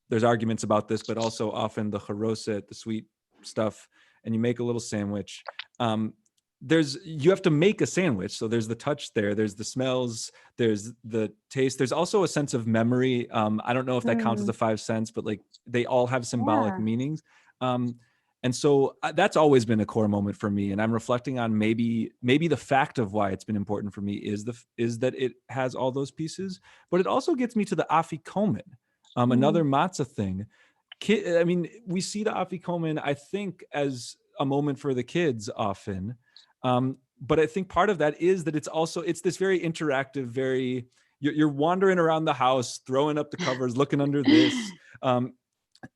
there's arguments about this, but also often the charoset, the sweet stuff, and you make a little sandwich. You have to make a sandwich, so there's the touch there, there's the smells, there's the taste, there's also a sense of memory. I don't know if that counts as Mm, a 5 cents, but like they all have symbolic yeah. meanings. And so that's always been a core moment for me, and I'm reflecting on maybe the fact of why it's been important for me is that it has all those pieces, but it also gets me to the afikomen, Mm, another matzah thing. I mean, we see the afikomen, I think, as a moment for the kids often, but I think part of that is that it's this very interactive, very you're wandering around the house, throwing up the covers, looking under this.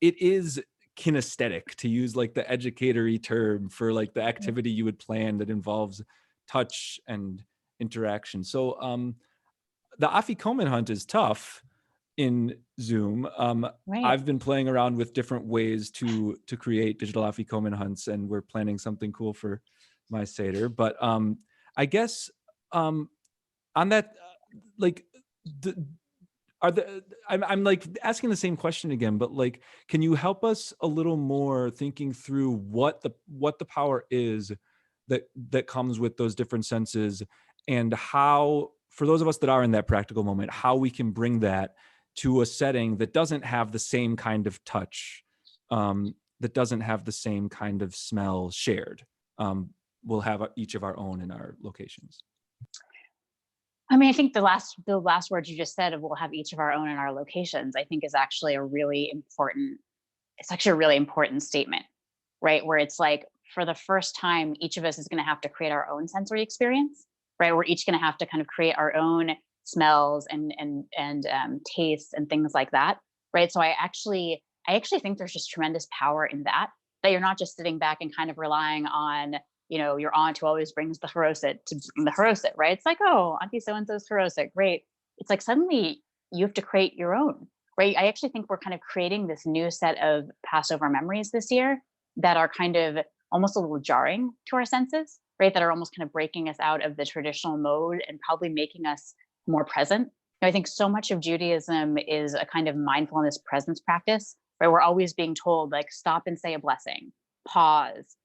It is kinesthetic, to use like the educatory term for like the activity you would plan that involves touch and interaction. So the afikomen hunt is tough in Zoom. right. I've been playing around with different ways to create digital afikomen hunts, and we're planning something cool for my Seder. But I guess on that, like, the, I'm like asking the same question again, but like, can you help us a little more thinking through what the power is that comes with those different senses, and how, for those of us that are in that practical moment, how we can bring that to a setting that doesn't have the same kind of touch, that doesn't have the same kind of smell shared. We'll have each of our own in our locations. I mean, I think the last words you just said of we'll have each of our own in our locations, I think is actually it's actually a really important statement, right? Where it's like for the first time, each of us is going to have to create our own sensory experience, right? We're each going to have to kind of create our own smells and tastes and things like that, right? So I actually think there's just tremendous power in that you're not just sitting back and kind of relying on your aunt who always brings the haroset to bring the haroset, right? It's like, oh, Auntie so and so's haroset, great. It's like suddenly you have to create your own, right? I actually think we're kind of creating this new set of Passover memories this year that are kind of almost a little jarring to our senses, right? That are almost kind of breaking us out of the traditional mode and probably making us more present. I think so much of Judaism is a kind of mindfulness presence practice, right? We're always being told, like, stop and say a blessing, pause,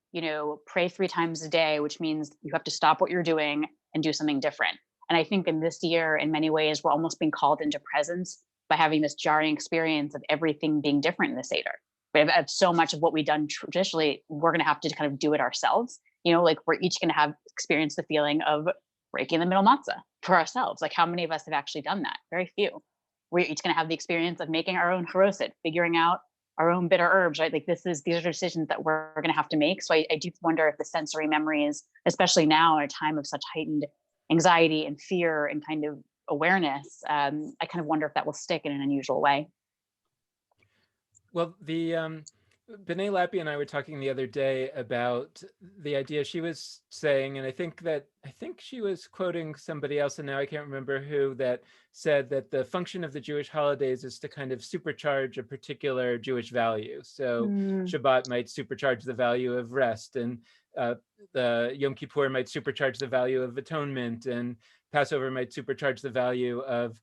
pray 3 times a day, which means you have to stop what you're doing and do something different. And I think in this year, in many ways, we're almost being called into presence by having this jarring experience of everything being different in the Seder. But of so much of what we've done traditionally, we're going to have to kind of do it ourselves. Like we're each going to have experienced the feeling of breaking the middle matzah for ourselves. Like how many of us have actually done that? Very few. We're each going to have the experience of making our own haroset, figuring out our own bitter herbs, right? Like these are decisions that we're going to have to make. So I do wonder if the sensory memories, especially now in a time of such heightened anxiety and fear and kind of awareness, I kind of wonder if that will stick in an unusual way. Well, the B'nai Lappi and I were talking the other day about the idea she was saying, and I think she was quoting somebody else, and now I can't remember who, that said that the function of the Jewish holidays is to kind of supercharge a particular Jewish value. So Mm, Shabbat might supercharge the value of rest, and the Yom Kippur might supercharge the value of atonement, and Passover might supercharge the value of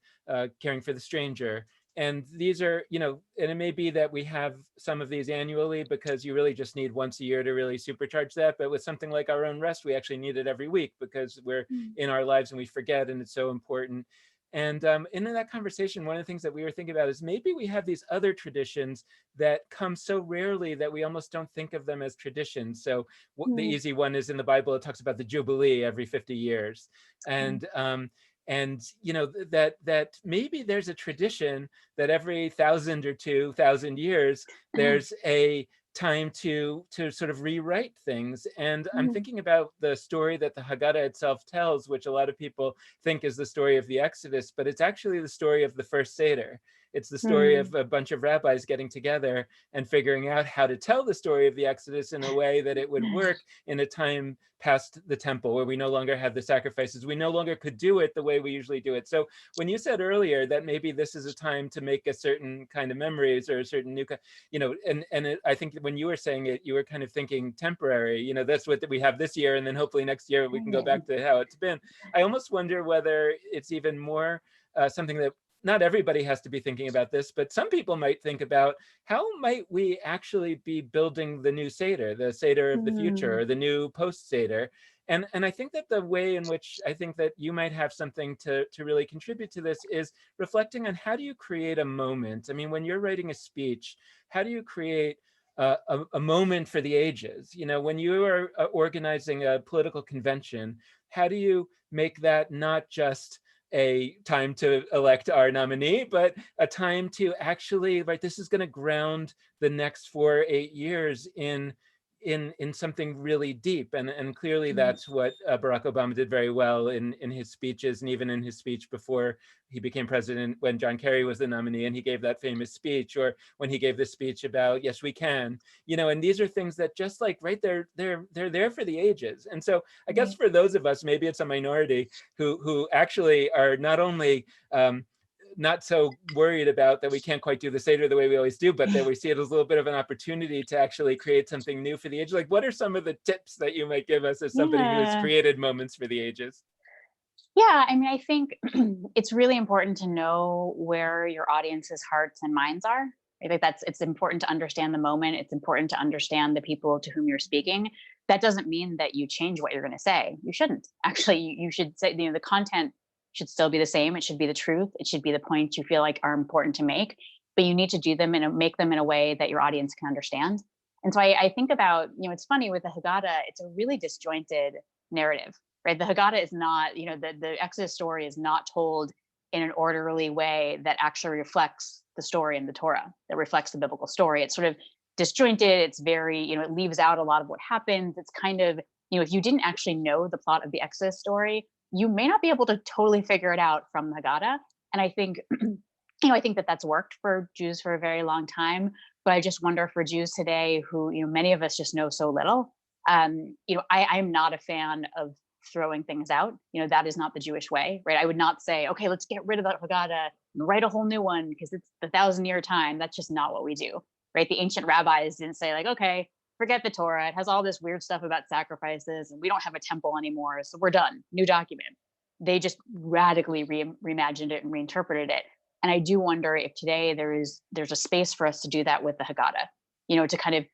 caring for the stranger. And these are, and it may be that we have some of these annually because you really just need once a year to really supercharge that. But with something like our own rest, we actually need it every week because we're in our lives and we forget, and it's so important. And in that conversation, one of the things that we were thinking about is maybe we have these other traditions that come so rarely that we almost don't think of them as traditions. So the mm, easy one is in the Bible, it talks about the Jubilee every 50 years. mm, And that maybe there's a tradition that every 1,000 or 2,000 years there's a time to sort of rewrite things. And I'm mm, thinking about the story that the Haggadah itself tells, which a lot of people think is the story of the Exodus, but it's actually the story of the first Seder. It's the story of a bunch of rabbis getting together and figuring out how to tell the story of the Exodus in a way that it would work in a time past the temple, where we no longer had the sacrifices. We no longer could do it the way we usually do it. So when you said earlier that maybe this is a time to make a certain kind of memories or a certain new, I think when you were saying it, you were kind of thinking temporary, that's what we have this year, and then hopefully next year we can go back to how it's been. I almost wonder whether it's even more something that not everybody has to be thinking about this, but some people might think about how might we actually be building the new Seder, the Seder of the future, or the new post-Seder. And I think that the way in which I think that you might have something to really contribute to this is reflecting on how do you create a moment? I mean, when you're writing a speech, how do you create a moment for the ages? When you are organizing a political convention, how do you make that not just a time to elect our nominee, but a time to actually, this is going to ground the next 4 or 8 years in something really deep, and clearly that's what Barack Obama did very well in his speeches, and even in his speech before he became president, when John Kerry was the nominee and he gave that famous speech, or when he gave the speech about yes we can, and these are things that just they're there for the ages. And so I guess for those of us, maybe it's a minority who actually are not only not so worried about that we can't quite do the Seder the way we always do, but that we see it as a little bit of an opportunity to actually create something new for the age. What are some of the tips that you might give us as somebody who has created moments for the ages? Yeah, I mean, I think it's really important to know where your audience's hearts and minds are. I think it's important to understand the moment. It's important to understand the people to whom you're speaking. That doesn't mean that you change what you're going to say. You shouldn't. Actually, you should say, the content should still be the same. It should be the truth. It should be the points you feel like are important to make, but you need to do them and make them in a way that your audience can understand. And so I think about, it's funny with the Haggadah, it's a really disjointed narrative, right? The Haggadah is not, the Exodus story is not told in an orderly way that actually reflects the story in the Torah, that reflects the biblical story. It's sort of disjointed. It's very, it leaves out a lot of what happens. It's kind of, if you didn't actually know the plot of the Exodus story, you may not be able to totally figure it out from the Haggadah. And I think, I think that that's worked for Jews for a very long time. But I just wonder for Jews today who, many of us just know so little. I'm not a fan of throwing things out. That is not the Jewish way, right? I would not say, okay, let's get rid of the Haggadah and write a whole new one because it's the 1,000-year time. That's just not what we do, right? The ancient rabbis didn't say okay, forget the Torah. It has all this weird stuff about sacrifices and we don't have a temple anymore. So we're done. New document. They just radically reimagined it and reinterpreted it. And I do wonder if today there's a space for us to do that with the Haggadah, to kind of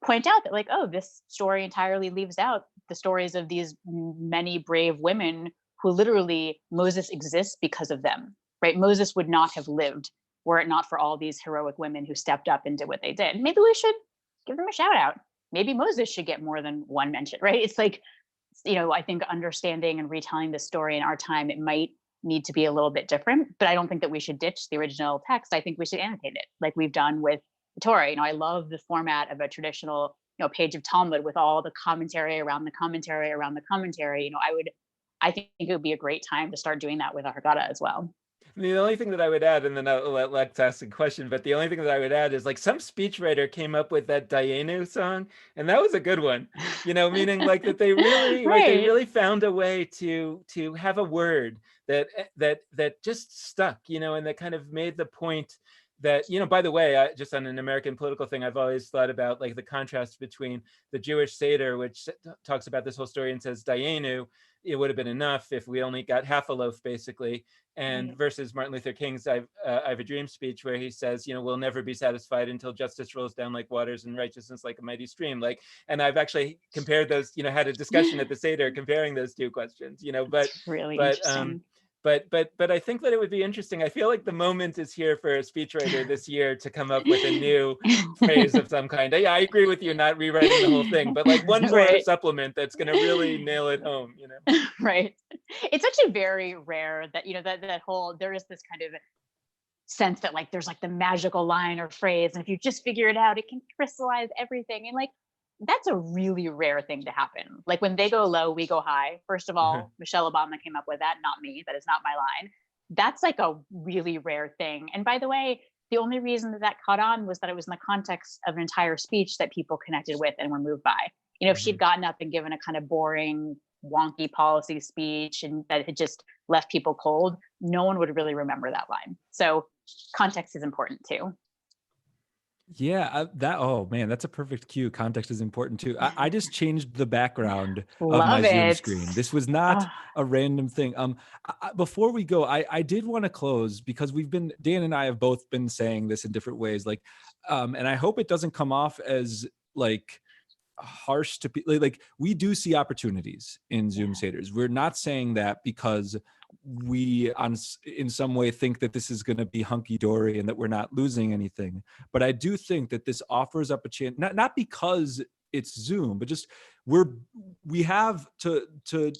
point out that this story entirely leaves out the stories of these many brave women who literally Moses exists because of them, right? Moses would not have lived were it not for all these heroic women who stepped up and did what they did. Maybe we should give them a shout out. Maybe Moses should get more than one mention, right? It's I think understanding and retelling the story in our time, it might need to be a little bit different, but I don't think that we should ditch the original text. I think we should annotate it like we've done with the Torah. I love the format of a traditional, page of Talmud with all the commentary around the commentary around the commentary. I think it would be a great time to start doing that with our Haggadah as well. The only thing that I would add, and then I'll let Lex ask a question, but the only thing that I would add is some speechwriter came up with that Dayenu song, and that was a good one, meaning that they really, right. They really found a way to have a word that just stuck, and that kind of made the point that, by the way, just on an American political thing, I've always thought about the contrast between the Jewish Seder, which talks about this whole story and says Dayenu, it would have been enough if we only got half a loaf, basically, and versus Martin Luther King's I Have a Dream speech, where he says, we'll never be satisfied until justice rolls down like waters and righteousness like a mighty stream. And I've actually compared those, had a discussion at the Seder comparing those two questions, but it's really interesting. But I think that it would be interesting. I feel like the moment is here for a speechwriter this year to come up with a new phrase of some kind. Yeah, I agree with you, not rewriting the whole thing, but one more supplement that's going to really nail it home, Right. It's actually very rare that, that whole, there is this kind of sense that there's the magical line or phrase. And if you just figure it out, it can crystallize everything. And that's a really rare thing to happen. When they go low, we go high. First of all, Michelle Obama came up with that, not me. That is not my line. that's like a really rare thing. And by the way, the only reason that caught on was that it was in the context of an entire speech that people connected with and were moved by. If she'd gotten up and given a kind of boring, wonky policy speech and that had just left people cold, no one would really remember that line. So context is important too. Yeah, oh man, that's a perfect cue. Context is important too. I just changed the background of my Love Zoom it. screen. This was not a random thing. Before we go, I did want to close because Dan and I have both been saying this in different ways, like, and I hope it doesn't come off as like harsh to people. Like, we do see opportunities in Zoom Seders. We're not saying that because we in some way think that this is going to be hunky-dory and that we're not losing anything, but I do think that this offers up a chance, not because it's Zoom, but just we have to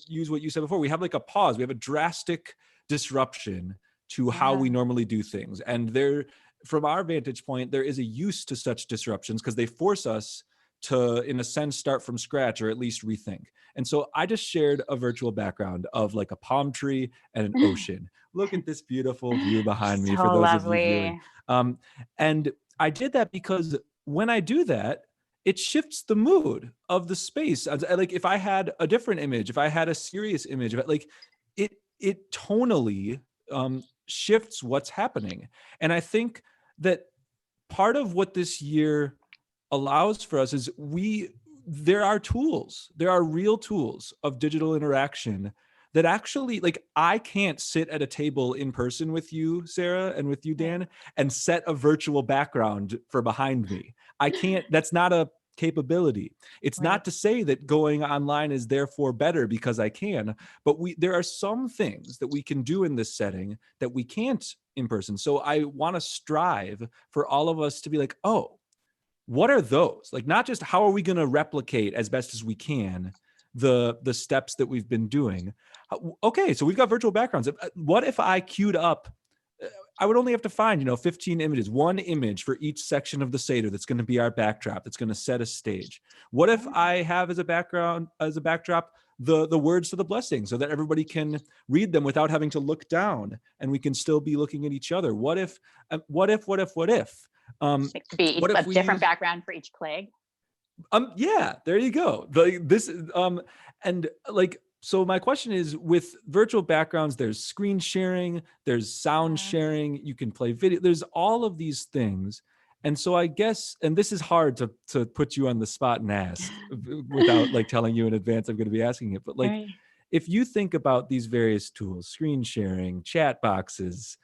use what you said before. We have like a pause. We have a drastic disruption to how we normally do things, and from our vantage point, there is a use to such disruptions because they force us to, in a sense, start from scratch or at least rethink. And so I just shared a virtual background of like a palm tree and an ocean. Look at this beautiful view behind me for those lovely. of you viewing. And I did that because when I do that, it shifts the mood of the space. Like if I had a different image, if I had a serious image, like it tonally shifts what's happening. And I think that part of what this year allows for us is there are real tools of digital interaction that actually, like, I can't sit at a table in person with you, Sarah, and with you, Dan, and set a virtual background for behind me. I can't, that's not a capability. It's not to say that going online is therefore better because I can, but there are some things that we can do in this setting that we can't in person. So I want to strive for all of us to be like, oh, what are those? Like, not just how are we going to replicate as best as we can the steps that we've been doing. Okay, so we've got virtual backgrounds. What if I queued up? I would only have to find 15 images, one image for each section of the Seder that's going to be our backdrop, that's going to set a stage. What if I have as a backdrop the words to the blessing so that everybody can read them without having to look down and we can still be looking at each other? What if? It could be a different background for each plague. Yeah, there you go. So my question is, with virtual backgrounds, there's screen sharing, there's sound sharing, you can play video, there's all of these things. And so I guess, and this is hard to put you on the spot and ask without like telling you in advance I'm going to be asking it, but like, if you think about these various tools, screen sharing, chat boxes,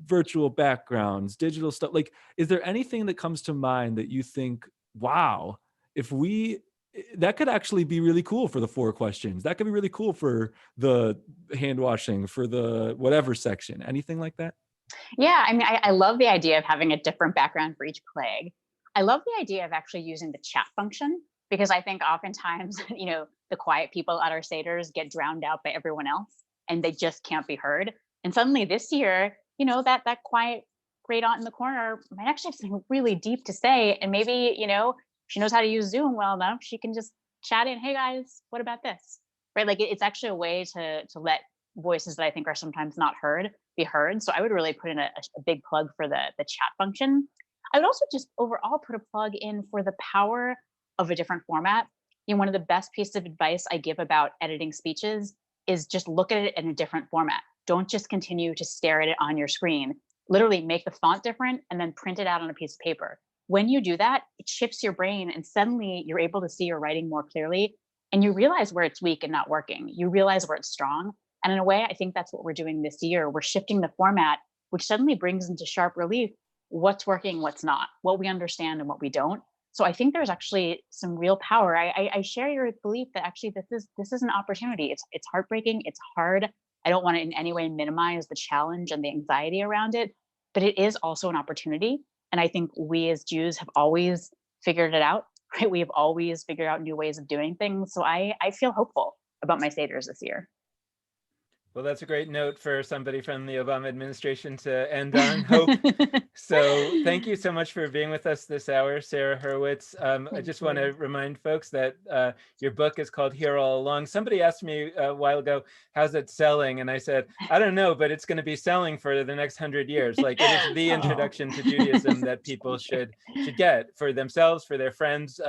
virtual backgrounds, digital stuff, like, is there anything that comes to mind that you think, wow, that could actually be really cool for the 4 questions, that could be really cool for the hand washing, for the whatever section, anything like that? Yeah, I mean, I love the idea of having a different background for each plague. I love the idea of actually using the chat function, because I think oftentimes, the quiet people at our Seders get drowned out by everyone else and they just can't be heard. And suddenly this year, that quiet great aunt in the corner might actually have something really deep to say. And maybe, she knows how to use Zoom well enough, she can just chat in, hey guys, what about this? Right? Like it's actually a way to let voices that I think are sometimes not heard be heard. So I would really put in a big plug for the chat function. I would also just overall put a plug in for the power of a different format. One of the best pieces of advice I give about editing speeches is just look at it in a different format. Don't just continue to stare at it on your screen. Literally make the font different and then print it out on a piece of paper. When you do that, it shifts your brain and suddenly you're able to see your writing more clearly and you realize where it's weak and not working. You realize where it's strong. And in a way, I think that's what we're doing this year. We're shifting the format, which suddenly brings into sharp relief what's working, what's not, what we understand and what we don't. So I think there's actually some real power. I share your belief that actually this is an opportunity. It's heartbreaking. It's hard. I don't want to in any way minimize the challenge and the anxiety around it, but it is also an opportunity. And I think we as Jews have always figured it out, right? We have always figured out new ways of doing things. So I feel hopeful about my Seders this year. Well, that's a great note for somebody from the Obama administration to end on. Hope. So thank you so much for being with us this hour, Sarah Hurwitz. I just want to remind folks that your book is called Here All Along. Somebody asked me a while ago, how's it selling? And I said, I don't know, but it's going to be selling for the next 100 years. Like, it is the introduction to Judaism that people should get for themselves, for their friends,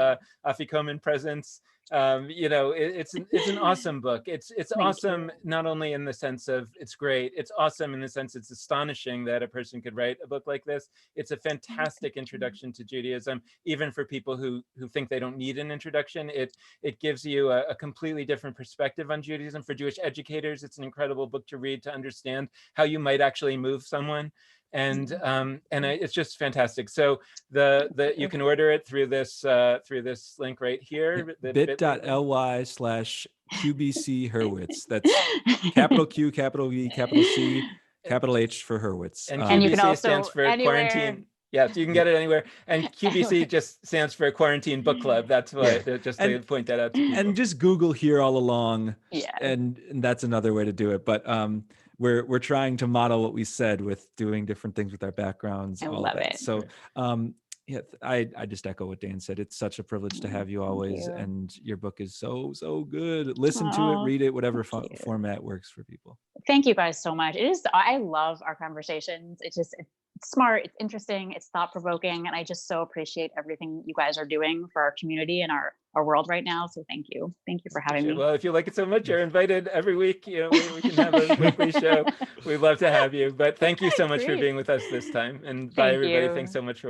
Afikoman presents. It's an awesome book. It's awesome not only in the sense of it's great, it's awesome in the sense it's astonishing that a person could write a book like this. It's a fantastic introduction to Judaism, even for people who think they don't need an introduction. It gives you a completely different perspective on Judaism. For Jewish educators, it's an incredible book to read to understand how you might actually move someone. And it's just fantastic. So you can order it through this link right here. bit.ly/QBC Hurwitz. That's capital Q, capital V, capital C, capital H for Hurwitz. And QBC you can also stands for quarantine. Yeah, so you can get it anywhere. And QBC just stands for Quarantine Book Club. That's why, just to point that out to people. And just Google Here All Along. Yeah. And that's another way to do it. But we're trying to model what we said with doing different things with our backgrounds. I all love of that. it. So I just echo what Dan said. It's such a privilege to have you always. And your book is so good. Listen to it, read it, whatever format works for people. Thank you guys so much. I love our conversations. It's smart, it's interesting, it's thought-provoking, and I just so appreciate everything you guys are doing for our community and our world right now. So thank you for having me. Well, if you like it so much, you're invited every week. We can have a weekly show. We'd love to have you. But thank you so much for being with us this time. And bye, everybody. Thanks so much for